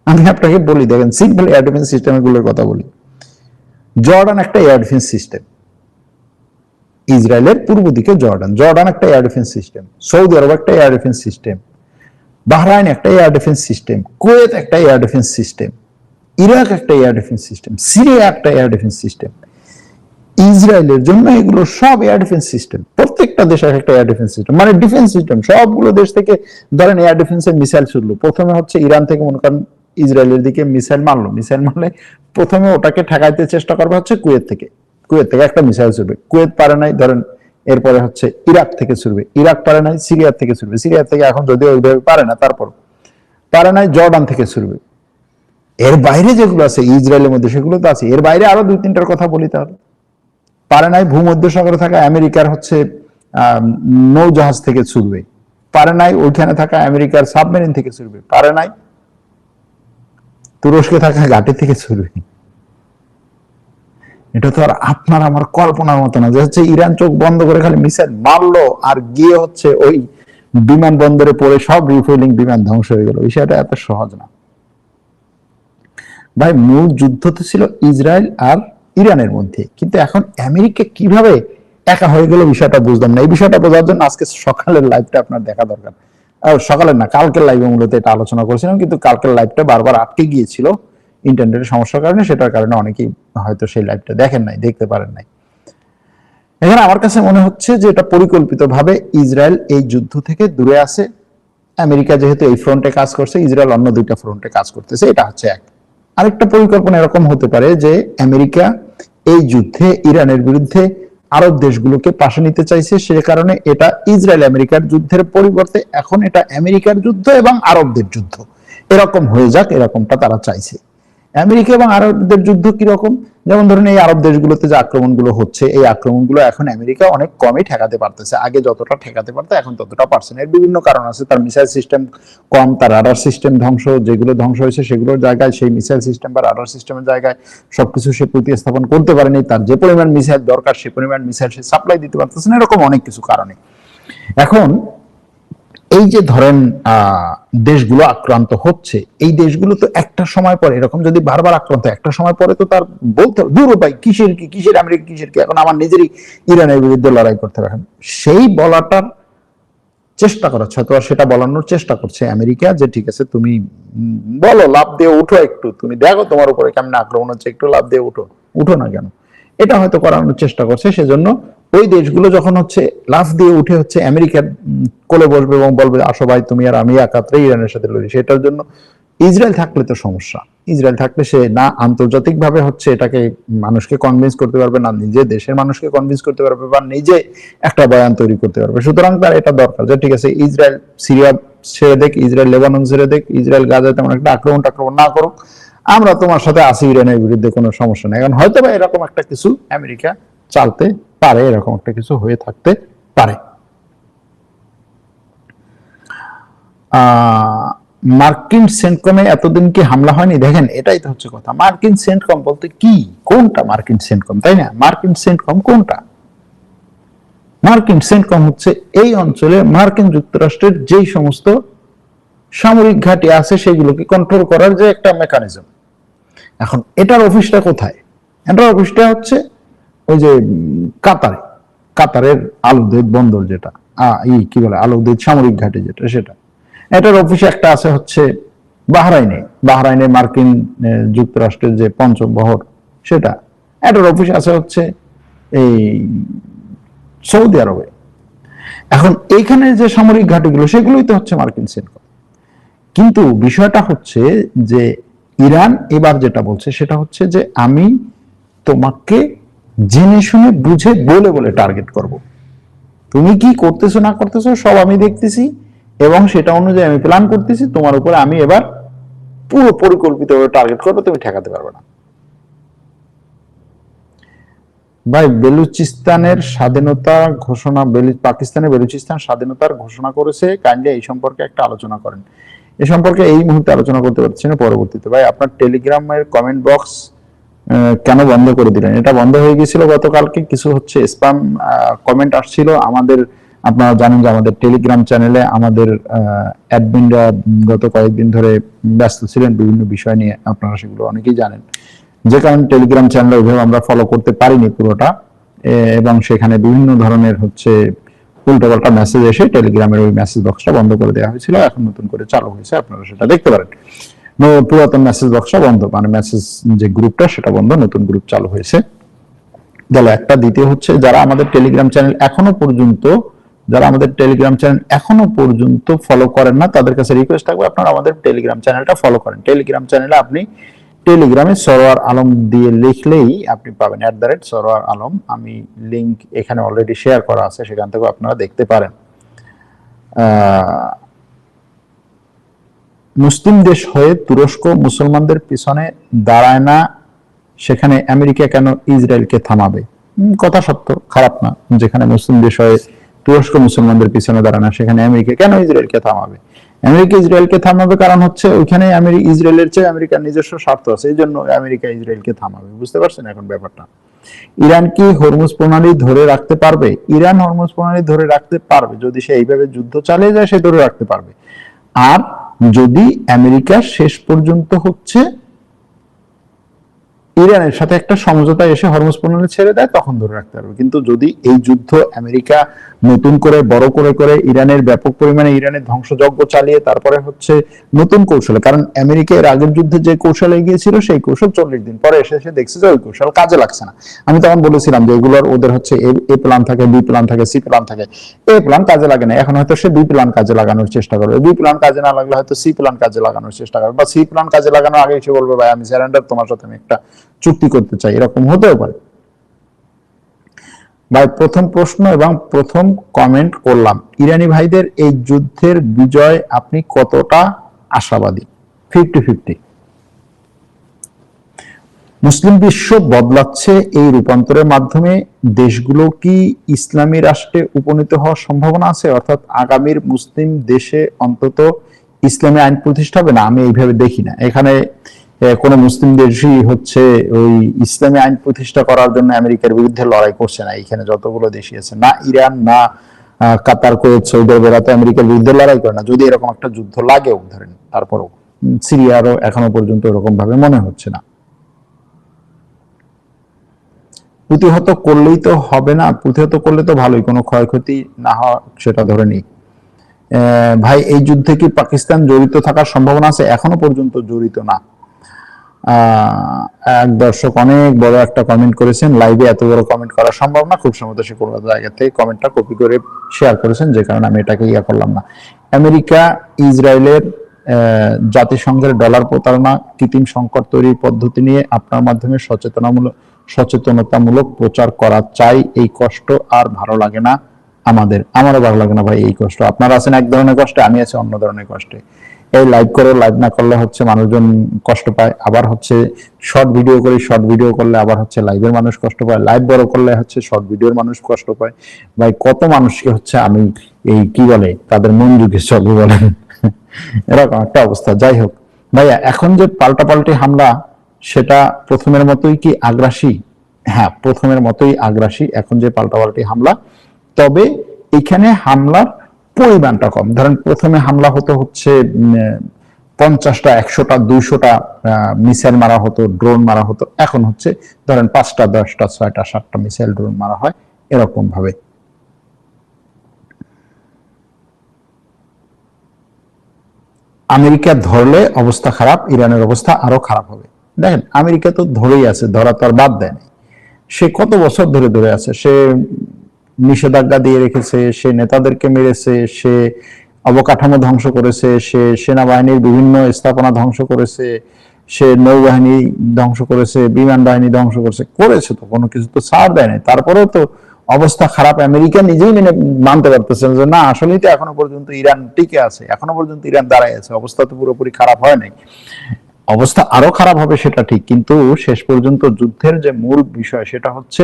আমি আপনাকে বলি, দেখেন সিম্পল এয়ার ডিফেন্স সিস্টেম গুলোর কথা বলি। জর্ডান একটা এয়ার ডিফেন্স সিস্টেম, ইসরায়েলের পূর্ব দিকে জর্ডান একটা এয়ার ডিফেন্স সিস্টেম, সৌদি আরব একটা এয়ার ডিফেন্স সিস্টেম, বাহরাইন একটা এয়ার ডিফেন্স সিস্টেম, কুয়েত একটা এয়ার ডিফেন্স সিস্টেম, ইরাক একটা এয়ার ডিফেন্স সিস্টেম, সিরিয়া একটা এয়ার ডিফেন্স সিস্টেম। ইসরায়েলের জন্য এগুলো সব এয়ার ডিফেন্স সিস্টেম, প্রত্যেকটা দেশের একটা এয়ার ডিফেন্স সিস্টেম, মানে ডিফেন্স সিস্টেম। সবগুলো দেশ থেকে ধরেন এয়ার ডিফেন্সের মিসাইল ছুটলো, প্রথমে হচ্ছে ইরান থেকে মনে করেন ইসরায়েলের দিকে মিসাইল মারলে প্রথমে ওটাকে ঠেকাইতে চেষ্টা করবে হচ্ছে কুয়েত থেকে একটা মিসাইল ছুটবে, কুয়েত পারে নাই, ধরেন এরপরে হচ্ছে ইরাক থেকে ছুটবে, ইরাক পারে নাই, সিরিয়া থেকে ছুটবে, সিরিয়া থেকে এখন যদিও ওইভাবে পারে না, তারপর পারে নাই, জর্ডান থেকে ছুটবে। এর বাইরে যেগুলো আছে ইসরায়েলের মধ্যে সেগুলো তো আছে, এর বাইরে আরো 2-3টার কথা বলি তাহলে। পারে নাই ভূমধ্যসাগরে থাকা আমেরিকার হচ্ছে নৌজাহাজ থেকে ছুটবে, পারে নাই ওইখানে থাকা আমেরিকার সাবমেরিন থেকে ছুটবে, পারে নাই তুরস্কে থাকা ঘাঁটি থেকে ছুটবে। এটা তো আর আপনার আমার কল্পনার মতো না যে হচ্ছে ইরান চোখ বন্ধ করে খালি মিসাইল মারলো আর গিয়ে হচ্ছে ওই বিমানবন্দরে পড়ে সব রিফুয়েলিং বিমান ধ্বংস হয়ে গেল। বিষয়টা এত সহজ না ভাই। মূল যুদ্ধ তো ছিল ইসরায়েল আর ইরানের মধ্যে, কিন্তু এখন আমেরিকা কিভাবে একা হয়ে গেল বিষয়টা বুঝলাম না। এই বিষয়টা বোঝার জন্য আজকে সকালের লাইভটা আপনার দেখা দরকার। সকালের না, কালকের লাইভে মূলত এটা আলোচনা করেছিলাম, কিন্তু কালকের লাইভটা বারবার আটকে গিয়েছিল ইন্টারনেটের সমস্যার কারণে, সেটার কারণে অনেকেই হয়তো সেই লাইভটা দেখেন নাই, দেখতে পারেন নাই। এখানে আমার কাছে মনে হচ্ছে যে এটা পরিকল্পিতভাবে ইসরায়েল এই যুদ্ধ থেকে দূরে আছে। আমেরিকা যেহেতু এই ফ্রন্টে কাজ করছে, ইসরায়েল অন্য 2টা ফ্রন্টে কাজ করতেছে, এটা হচ্ছে এক। আরেকটা পরিকল্পনা এরকম হতে পারে যে আমেরিকা এই যুদ্ধে ইরানের বিরুদ্ধে আরব দেশগুলোকে পাশে নিতে চাইছে, সে কারণে এটা ইসরায়েল আমেরিকার যুদ্ধের পরিবর্তে এখন এটা আমেরিকার যুদ্ধ এবং আরবদের যুদ্ধ এরকম হয়ে যাক, এরকমটা তারা চাইছে। আমেরিকা এবং আরবদের যুদ্ধ কিরকম, যেমন ধরুন এই আরব দেশগুলোতে যে আক্রমণগুলো হচ্ছে, এই আক্রমণগুলো এখন আমেরিকা অনেক কমই ঠেকাতে পারতেছে, আগে যতটা ঠেকাতে পারতো এখন ততটা পারছে না। এর বিভিন্ন কারণ আছে, তার মিসাইল সিস্টেম কম, তার রাডার সিস্টেম ধ্বংস, যেগুলো ধ্বংস হয়েছে সেগুলোর জায়গায় সেই মিসাইল সিস্টেম বা রাডার সিস্টেমের জায়গায় সবকিছু সে প্রতিস্থাপন করতে পারেনি, তার যে পরিমাণ মিসাইল দরকার সে পরিমাণ মিসাইল সে সাপ্লাই দিতে পারতেছে না, এরকম অনেক কিছু কারণে। এখন এই যে ধরেন দেশগুলো আক্রান্ত হচ্ছে, এই দেশগুলো তো একটা সময় পরে এরকম যদি বারবার আক্রান্ত, একটা সময় পরে তো তার বলতে দূর ভাই কিসের আমেরিকা কিসের কি, এখন আমার নিজেরই ইরানের বিরুদ্ধে লড়াই করতে হবে, সেই বলাটার চেষ্টা করাচ্ছে, হয়তো সেটা বলানোর চেষ্টা করছে আমেরিকা যে ঠিক আছে তুমি বলো, লাভ দিয়ে উঠো, একটু তুমি দেখো তোমার উপরে কেমন আক্রমণ হচ্ছে, একটু লাভ দিয়ে উঠো না কেন, এটা হয়তো করানোর চেষ্টা করছে। সেজন্য ওই দেশগুলো যখন হচ্ছে লাফ দিয়ে উঠে হচ্ছে আমেরিকার কোলে বসবে এবং বলবে আসো ভাই তুমি আর আমি একাত্রে ইরানের সাথে লড়ি, সেটার জন্য ইসরায়েল থাকলে তো সমস্যা। ইসরায়েল থাকলে সে না আন্তর্জাতিক ভাবে হচ্ছে এটাকে মানুষকে কনভিন্স করতে পারবে, না নিজে দেশের মানুষকে কনভিন্স করতে পারবে, বা নিজে একটা বয়ান তৈরি করতে পারবে। সুতরাং তার এটা দরকার যে ঠিক আছে ইসরায়েল সিরিয়া ছেড়ে দেখ, ইসরায়েল লেবানন ছেড়ে দেখ, ইসরায়েল গাজায় তেমন একটা আক্রমণ না করুক, আমরা তোমার সাথে আছি, ইরানের বিরুদ্ধে কোনো সমস্যা নেই। এখন হয়তো বা এরকম একটা কিছু আমেরিকা চালতে পারে, এরকম একটা কিছু হয়ে থাকতে পারে। মার্কিন সেন্টকমে এতদিন কি হামলা হয়নি? দেখেন এটাই তো হচ্ছে কথা। মার্কিন সেন্টকম বলতে কি, কোনটা মার্কিন সেন্টকম, তাই না? মার্কিন সেন্টকম কোনটা? মার্কিন সেন্টকম হচ্ছে এই অঞ্চলে মার্কিন যুক্তরাষ্ট্রের যেই সমস্ত সামরিক ঘাঁটি আছে সেগুলোকে কন্ট্রোল করার যে একটা মেকানিজম। এখন এটার অফিসটা কোথায়? এটার অফিসটা হচ্ছে ওই যে কাতারের আলুদেদ বন্দর, যেটা কি বলে আলুদেদ সামরিক ঘাঁটি যেটা, সেটা এটার অফিসে একটা আছে হচ্ছে বাহরাইনে, বাহরাইনে মার্কিন যুক্তরাষ্ট্রের যে পঞ্চম বহর, সেটা এটার অফিস আছে হচ্ছে এই সৌদি আরবে। এখন এইখানে যে সামরিক ঘাঁটিগুলো, সেগুলোই তো হচ্ছে মার্কিন সেনা। কিন্তু বিষয়টা হচ্ছে যে ইরান এবার যেটা বলছে সেটা হচ্ছে যে আমি তোমাকে জেনে শুনে বুঝে বলে বলে টার্গেট করব। তুমি কি করতেছো না করতেছো সব আমি দেখতেছি, এবং সেটা অনুযায়ী আমি প্ল্যান করতেছি। তোমার উপরে আমি এবার পুরো পরিকল্পিতভাবে টার্গেট করবো, তুমি ঠেকাতে পারবে না। ভাই, বেলুচিস্তানের স্বাধীনতা ঘোষণা, পাকিস্তানের বেলুচিস্তান স্বাধীনতার ঘোষণা করেছে, কাইন্ডলি এই সম্পর্কে একটা আলোচনা করেন। এ সম্পর্কে এই মুহূর্তে আলোচনা করতে পারছি না, পরবর্তীতে। ভাই, আপনার টেলিগ্রামের কমেন্ট বক্স কেন বন্ধ করে দিলেন? এটা বন্ধ হয়ে গেছিল গতকালকে, কিছু হচ্ছে স্প্যাম কমেন্ট আসছিল আমাদের। আপনারা জানেন যে আমাদের টেলিগ্রাম চ্যানেলে আমাদের অ্যাডমিনরা গত কয়েকদিন ধরে ব্যস্ত ছিলেন বিভিন্ন বিষয় নিয়ে, আপনারা সেগুলো অনেকেই জানেন, যে কারণে টেলিগ্রাম চ্যানেল ওইভাবে আমরা ফলো করতে পারিনি পুরোটা, এবং সেখানে বিভিন্ন ধরনের হচ্ছে উল্টোপাল্টা মেসেজ এসে টেলিগ্রামের ওই মেসেজ বক্সটা বন্ধ করে দেওয়া হয়েছিল। এখন নতুন করে চালু হয়েছে, আপনারা সেটা দেখতে পারেন। পুরাতন মেসেজ বক্সটা বন্ধ, মানে মেসেজ যে গ্রুপটা সেটা বন্ধ, নতুন গ্রুপ চালু হয়েছে। গেল একটা। দ্বিতীয় হচ্ছে, যারা আমাদের টেলিগ্রাম চ্যানেল এখনো পর্যন্ত ফলো করেন না, তাদের কাছে রিকোয়েস্ট থাকবে আপনারা আমাদের টেলিগ্রাম চ্যানেলটা ফলো করেন। টেলিগ্রাম চ্যানেলে আপনি টেলিগ্রামে সরোয়ার আলম দিয়ে লিখলেই আপনি পাবেন, @সরোয়ার আলম। আমি লিংক এখানে অলরেডি শেয়ার করা আছে, সেখান থেকে আপনারা দেখতে পারেন। মুসলিম দেশ হয়ে তুরস্ক মুসলমানদের পিছনে দাঁড়ায় না, সেখানে আমেরিকা কেন ইসরায়েলকে থামাবে? কথা সত্য, খারাপ না। যেখানে মুসলিম দেশ হয়ে তুরস্ক মুসলমানদের পিছনে দাঁড়ায় না, সেখানে আমেরিকা কেন ইসরায়েলকে থামাবে? আমেরিকা ইসরায়েলকে থামাবে কারণ হচ্ছে ওইখানে ইসরায়েলের চেয়ে আমেরিকার নিজস্ব স্বার্থ আছে, এই জন্য আমেরিকা ইসরায়েলকে থামাবে। বুঝতে পারছেন এখন ব্যাপারটা? ইরান কি হরমুজ প্রণালী ধরে রাখতে পারবে? ইরান হরমুজ প্রণালী ধরে রাখতে পারবে যদি সে এইভাবে যুদ্ধ চালিয়ে যায়, সে ধরে রাখতে পারবে। আর যদি আমেরিকা শেষ পর্যন্ত হচ্ছে ইরানের সাথে একটা সমঝোতা এসে হরমুজ প্রণালী ছেড়ে দেয়, তখন ধরে রাখতে পারবে। কিন্তু যদি এই যুদ্ধ আমেরিকা নতুন করে বড় করে ইরানের ব্যাপক পরিমাণে ইরানের ধ্বংসযজ্ঞ চালিয়ে তারপরে হচ্ছে নতুন কৌশলে, কারণ আমেরিকা এর আগের যুদ্ধে যে কৌশলে গিয়েছিল সেই কৌশল 40 দিন পরে এসে দেখছে যে ওই কৌশল কাজে লাগছে না। আমি তখন বলেছিলাম যে এগুলোর ওদের হচ্ছে এ প্ল্যান থাকে, বি প্ল্যান থাকে, সি প্ল্যান থাকে। এ প্ল্যান কাজে লাগে না, এখন হয়তো সে বি প্ল্যান কাজে লাগানোর চেষ্টা করবে। বি প্ল্যান কাজে না লাগলে হয়তো সি প্ল্যান কাজে লাগানোর চেষ্টা করবে, বা সি প্ল্যান কাজে লাগানোর আগে এসে বলবে ভাই আমি স্যারেন্ডার, তোমার সাথে আমি একটা চুক্তি করতে চাই, এরকম হতেও পারে। ভাই, প্রথম প্রশ্ন এবং প্রথম কমেন্ট করলাম, ইরানি ভাইদের এই যুদ্ধের বিজয় আপনি কতটা আশাবাদী? 50-50। মুসলিম বিশ্ব বদলাচ্ছে, এই রূপান্তরের মাধ্যমে দেশগুলো কি ইসলামী রাষ্ট্রে উপনীত হওয়ার সম্ভাবনা আছে? অর্থাৎ আগামীর মুসলিম দেশে অন্তত ইসলামী আইন প্রতিষ্ঠা হবে? না, আমি এইভাবে দেখি না। এখানে কোন মুসলিম দেশই হচ্ছে ওই ইসলামী আইন প্রতিষ্ঠা করার জন্য আমেরিকার বিরুদ্ধে লড়াই করছে না। এখানে যতগুলো দেশই আছে, না ইরান, না কাতার, কুয়েত, সৌদি আরবেরা তো আমেরিকার বিরুদ্ধে লড়াই করে না। যদি এরকম একটা যুদ্ধ লাগেও ধরেন, তারপরও সিরিয়ারও এখনো পর্যন্ত এরকম ভাবে মনে হচ্ছে না। প্রতিহত করলেই তো হবে না, প্রতিহত করলে তো ভালোই, কোনো ক্ষয়ক্ষতি না হওয়া সেটা ধরে নিই। ভাই, এই যুদ্ধে কি পাকিস্তান জড়িত থাকার সম্ভাবনা আছে? এখনো পর্যন্ত জড়িত না। এক দর্শক অনেক বড় একটা কমেন্ট করেছেন, লাইভে এত বড় কমেন্ট করা সম্ভব না, খুব সম্ভবত সে কোনো জায়গা থেকে কমেন্টটা কপি করে শেয়ার করেছেন, যে কারণে আমি এটাকে করলাম না। আমেরিকা ইসরায়েলের জাতিসংঘের ডলার প্রতারণা, কৃত্রিম সংকট তৈরির পদ্ধতি নিয়ে আপনার মাধ্যমে সচেতনতামূলক প্রচার করা চাই। এই কষ্ট আর ভালো লাগে না আমারও ভালো লাগে না ভাই এই কষ্ট। আপনারা আছেন এক ধরনের কষ্টে, আমি আছি অন্য ধরনের কষ্টে। এই লাইভ করে, লাইভ না করলে হচ্ছে মানুষজন কষ্ট পায়, আবার হচ্ছে শর্ট ভিডিও করি, শর্ট ভিডিও করলে আবার হচ্ছে লাইভের মানুষ কষ্ট পায়, লাইভ বড় করলে হচ্ছে শর্ট ভিডিওর মানুষ কষ্ট পায়। ভাই, কত মানুষকে হচ্ছে আমি এই কি বলে তাদের মন যুগে চলবে বলেন, এরকম একটা অবস্থা। যাই হোক ভাইয়া, এখন যে পাল্টাপাল্টি হামলা, সেটা প্রথমের মতোই কি আগ্রাসী? হ্যাঁ, প্রথমের মতোই আগ্রাসী এখন যে পাল্টাপাল্টি হামলা। তবে এখানে হামলার পরিমাণটা কম। ধরেন প্রথমে হামলা হতো হচ্ছে 50টা, 100টা, 200টা মিসাইল মারা হতো, ড্রোন মারা হতো। এখন হচ্ছে ধরেন 5টা, 10টা, 6টা, 7টা মিসাইল, ড্রোন মারা হয় এরকম ভাবে। আমেরিকা ধরলে অবস্থা খারাপ, ইরানের অবস্থা আরো খারাপ হবে। দেখেন, আমেরিকা তো ধরেই আছে, ধরা তো আর বাদ দেয় না। সে কত বছর ধরে ধরে আছে, সে নিষেধাজ্ঞা দিয়ে রেখেছে, সে নেতাদেরকে মেরেছে, সে অবকাঠামো ধ্বংস করেছে, সে সেনাবাহিনীর বিভিন্ন স্থাপনা ধ্বংস করেছে, সে নৌবাহিনী ধ্বংস করেছে, বিমান বাহিনী ধ্বংস করেছে, করেছে তো, কোনো কিছু তো ছাড় দেয় নাই। তারপরেও তো অবস্থা খারাপ, আমেরিকা নিজেই মেনে মানতে পারতেছে যে না, আসলেই তো এখনো পর্যন্ত ইরান টিকে আছে, এখনো পর্যন্ত ইরান দাঁড়ায় আছে, অবস্থা তো পুরোপুরি খারাপ হয় নাই। অবস্থা আরো খারাপ হবে সেটা ঠিক, কিন্তু শেষ পর্যন্ত যুদ্ধের যে মূল বিষয় সেটা হচ্ছে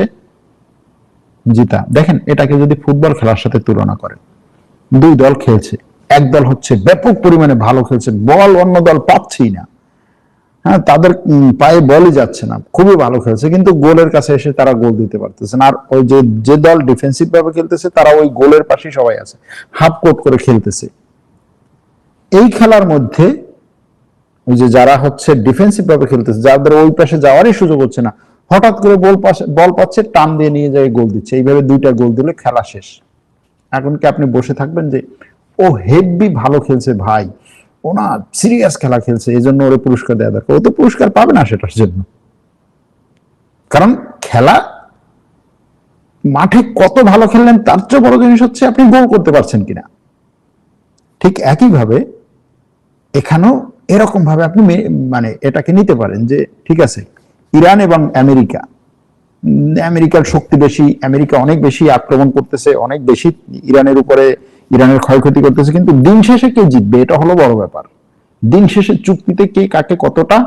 জিতা। দেখেন, এটাকে যদি ফুটবল খেলার সাথে তুলনা করেন, দুই দল খেলছে, এক দল হচ্ছে ব্যাপক পরিমাণে ভালো খেলছে, বল অন্য দল পাচ্ছেই না, হ্যাঁ, তাদের পায়ে বলই যাচ্ছে না, খুবই ভালো খেলছে, কিন্তু গোলের কাছে এসে তারা গোল দিতে পারতেছে না। আর ওই যে দল ডিফেন্সিভ ভাবে খেলতেছে তারা ওই গোলের পাশেই সবাই আছে, হাফ কোর্ট করে খেলতেছে। এই খেলার মধ্যে ওই যে যারা হচ্ছে ডিফেন্সিভ ভাবে খেলতেছে, যাদের ওই পাশে যাওয়ারই সুযোগ হচ্ছে না, হঠাৎ করে বল পাচ্ছে, টান দিয়ে নিয়ে যায় গোল দিচ্ছে, এইভাবে দুইটা গোল দিলে খেলা শেষ। এখন কি আপনি বসে থাকবেন যে ও হেভি ভালো খেলছে ভাই, ও না সিরিয়াস খেলা খেলছে, এই জন্য ওরে পুরস্কার দেওয়া দরকার? ও তো পুরস্কার পাবে না সেটার জন্য, কারণ খেলা মাঠে কত ভালো খেললেন তার চেয়ে বড় জিনিস হচ্ছে আপনি গোল করতে পারছেন কিনা। ঠিক একইভাবে এখানেও এরকম ভাবে আপনি মানে এটাকে নিতে পারেন যে ঠিক আছে, ইরান এবং আমেরিকা, আমেরিকার শক্তি বেশি, আমেরিকা অনেক বেশি আক্রমণ করতেছে, অনেক বেশি ইরানের উপরে, ইরানের ক্ষয়ক্ষতি করতেছে, কিন্তু দিন শেষে কে জিতবে এটা হলো বড় ব্যাপার। দিন শেষে চুক্তিতে কে কাকে কতটা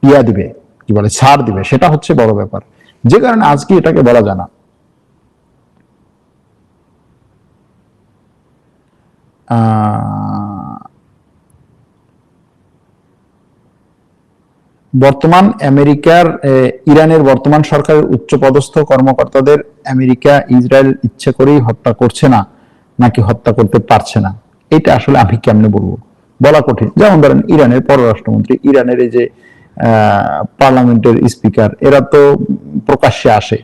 ইয়া দিবে, কি বলে, ছাড় দিবে, সেটা হচ্ছে বড় ব্যাপার। যে কারণে আজকে এটাকে বলা যায় না বর্তমান আমেরিকার ইরানের বর্তমান সরকারের উচ্চপদস্থ কর্মকর্তাদের আমেরিকা ইসরায়েল ইচ্ছে করেই হত্যা করছে না, নাকি হত্যা করতে পারছে না, এটা আসলে আমি কেমনে বলবো, বলা কঠিন। যেমন ধরেন ইরানের পররাষ্ট্রমন্ত্রী, ইরানের এই যে পার্লামেন্টের স্পিকার, এরা তো প্রকাশ্যে আসে।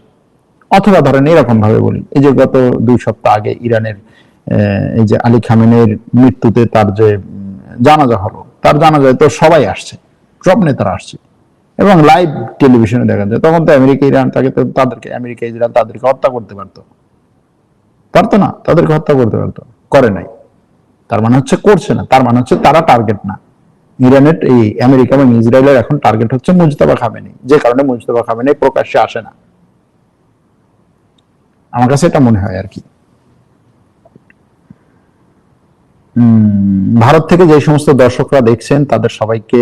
অথবা ধরেন এরকম ভাবে বলি, এই যে গত 2 সপ্তাহ আগে ইরানের এই যে আলী খামেনের মৃত্যুতে তার যে জানাজা হলো, তার জানাজায় তো সবাই আসছে, সব নেতারা আসছে, এবং লাইভ টেলিভিশনে দেখা যায়। তখন তো আমেরিকা ইরান তাদেরকে আমেরিকা ইসরায়েল তাদেরকে হত্যা করতে পারতো না, তাদেরকে হত্যা করতে পারতো, করে নাই। তার মানে হচ্ছে করছে না, তার মানে হচ্ছে তারা টার্গেট না। ইরানের এই আমেরিকা এবং ইসরায়েলের এখন টার্গেট হচ্ছে মুজতবা খামেনি, যে কারণে মুজতবা খামেনি প্রকাশ্যে আসে না। আমার কাছে এটা মনে হয় আর কি। ভারত থেকে যে সমস্ত দর্শকরা দেখছেন তাদের সবাইকে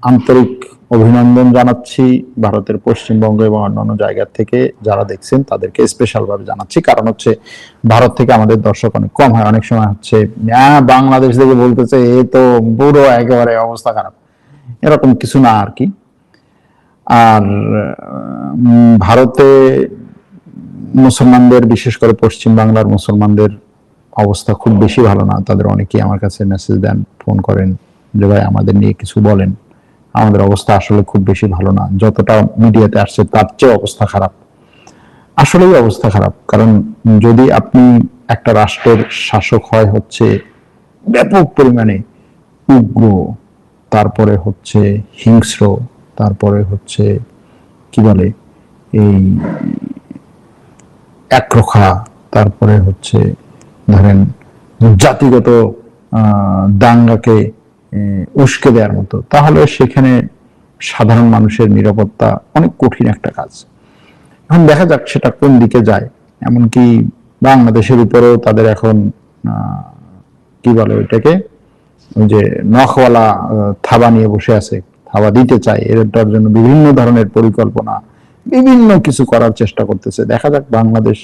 আন্তরিক অভিনন্দন জানাচ্ছি। ভারতের পশ্চিমবঙ্গ এবং অন্যান্য জায়গা থেকে যারা দেখছেন তাদেরকে স্পেশাল ভাবে জানাচ্ছি, কারণ হচ্ছে ভারত থেকে আমাদের দর্শক অনেক কম হয়। অনেক সময় হচ্ছে বাংলাদেশ থেকে বলতেছে এ তো পুরো একেবারে অবস্থা খারাপ, এরকম কিছু না আর কি। আর ভারতে মুসলমানদের, বিশেষ করে পশ্চিম বাংলার মুসলমানদের অবস্থা খুব বেশি ভালো না। তাদের অনেকেই আমার কাছে মেসেজ দেন, ফোন করেন যে ভাই আমাদের নিয়ে কিছু বলেন, আমাদের অবস্থা আসলে খুব বেশি ভালো না, যতটা মিডিয়াতে আসছে তার চেয়ে অবস্থা খারাপ। আসলেই অবস্থা খারাপ, কারণ যদি আপনি একটা রাষ্ট্রের শাসক হয় হচ্ছে ব্যাপক পরিমাণে উগ্র, তারপরে হচ্ছে হিংস্র, তারপরে হচ্ছে কি বলে এই একরোখা, তারপরে হচ্ছে ধরেন জাতিগত দাঙ্গাকে উস্কে দেওয়ার মতো, তাহলে সেখানে সাধারণ মানুষের নিরাপত্তা অনেক কঠিন একটা কাজ। এখন দেখা যাক সেটা কোন দিকে যায়। এমনকি বাংলাদেশের উপরেও তাদের এখন কি বলে ওইটাকে, ওই যে নখওয়ালা থাবা নিয়ে বসে আছে, থাবা দিতে চায়, এটার জন্য বিভিন্ন ধরনের পরিকল্পনা, বিভিন্ন কিছু করার চেষ্টা করতেছে। দেখা যাক বাংলাদেশ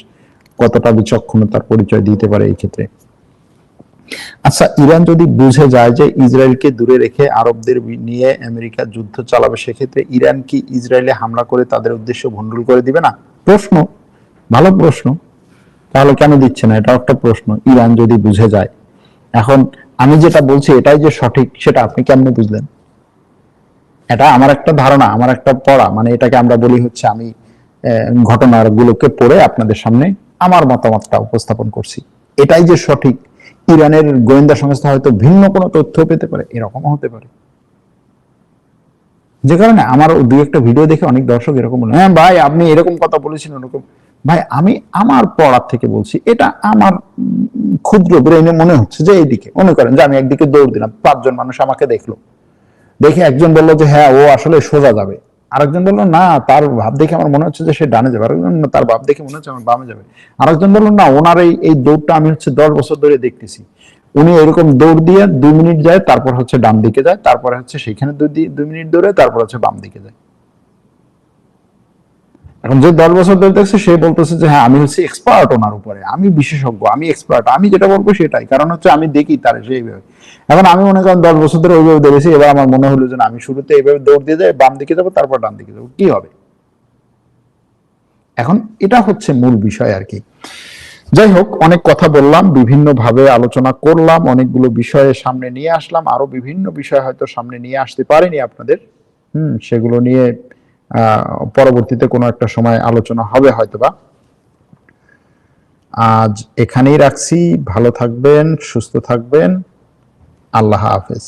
কতটা বিচক্ষণতার পরিচয় দিতে পারে এই ক্ষেত্রে। আচ্ছা, ইরান যদি বুঝে যায় যে ইসরায়েলকে দূরে রেখে আরবদের নিয়ে আমেরিকা যুদ্ধ চালাবে, সেক্ষেত্রে ইরান কি ইসরায়েলে হামলা করে তাদের উদ্দেশ্য ভণ্ডুল করে দিবে না? প্রশ্ন, ভালো প্রশ্ন। তাহলে কেন দিচ্ছে না, এটা একটা প্রশ্ন। ইরান যদি বুঝে যায়, এখন আমি যেটা বলছি এটাই যে সঠিক, সেটা আপনি কেমনে বুঝলেন? এটা আমার একটা ধারণা, আমার একটা পড়া, মানে এটাকে আমরা বলি হচ্ছে আমি ঘটনাগুলোকে পড়ে আপনাদের সামনে আমার মতামতটা উপস্থাপন করছি। এটাই যে সঠিক, ইরানের গোয়েন্দা সংস্থা হয়তো ভিন্ন কোনো তথ্য পেতে পারে, এরকমও হতে পারে। যে কারণে আমার দুই একটা ভিডিও দেখে অনেক দর্শক এরকম বলে, হ্যাঁ ভাই আপনি এরকম কথা বলেছেন ওরকম। ভাই আমি আমার পড়ার থেকে বলছি, এটা আমার ক্ষুদ্র ব্রেনে মনে হচ্ছে যে এইদিকে, মনে করেন যে আমি একদিকে দৌড় দিলাম, 5 জন মানুষ আমাকে দেখলো, দেখে একজন বললো যে হ্যাঁ ও আসলে সোজা যাবে, আরেকজন বললো না তার ভাব দেখে আমার মনে হচ্ছে যে সে ডানে যাবে, আরেকজন না তার ভাব দেখে মনে হচ্ছে আমার বামে যাবে, আরেকজন বললো না ওনার এই দৌড়টা আমি হচ্ছে 10 বছর ধরে দেখতেছি, উনি এরকম দৌড় দিয়ে 2 মিনিট যায়, তারপর হচ্ছে ডান দিকে যায়, তারপরে হচ্ছে সেখানে 2 মিনিট দৌড়ে তারপর হচ্ছে বাম দিকে যায়। এখন যে 10 বছর ধরে দেখছে সে বলতেছে যে হ্যাঁ আমি হচ্ছে এক্সপার্ট ওনার উপরে, আমি বিশেষজ্ঞ, আমি এক্সপার্ট, আমি যেটা বলবো সেটাই, কারণ হচ্ছে আমি দেখি তার সেইভাবে। এখন আমি মনে করেন 10 বছর ধরে ওইভাবে দৌড়েছি, এবার আমার মনে হলো যে আমি শুরুতে এইভাবে দৌড় দিয়ে যাই, বাম দিকে যাবো তারপর ডান দিকে যাবো, কি হবে? এখন এটা হচ্ছে মূল বিষয় আর কি। যাই হোক, অনেক কথা বললাম, বিভিন্ন ভাবে আলোচনা করলাম, অনেকগুলো বিষয়ে সামনে নিয়ে আসলাম, আরো বিভিন্ন বিষয় হয়তো সামনে নিয়ে আসতে পারিনি আপনাদের, সেগুলো নিয়ে পরবর্তীতে কোনো একটা সময় আলোচনা হবে হয়তোবা। আজ এখানেই রাখছি, ভালো থাকবেন, সুস্থ থাকবেন, আল্লাহ হাফেজ।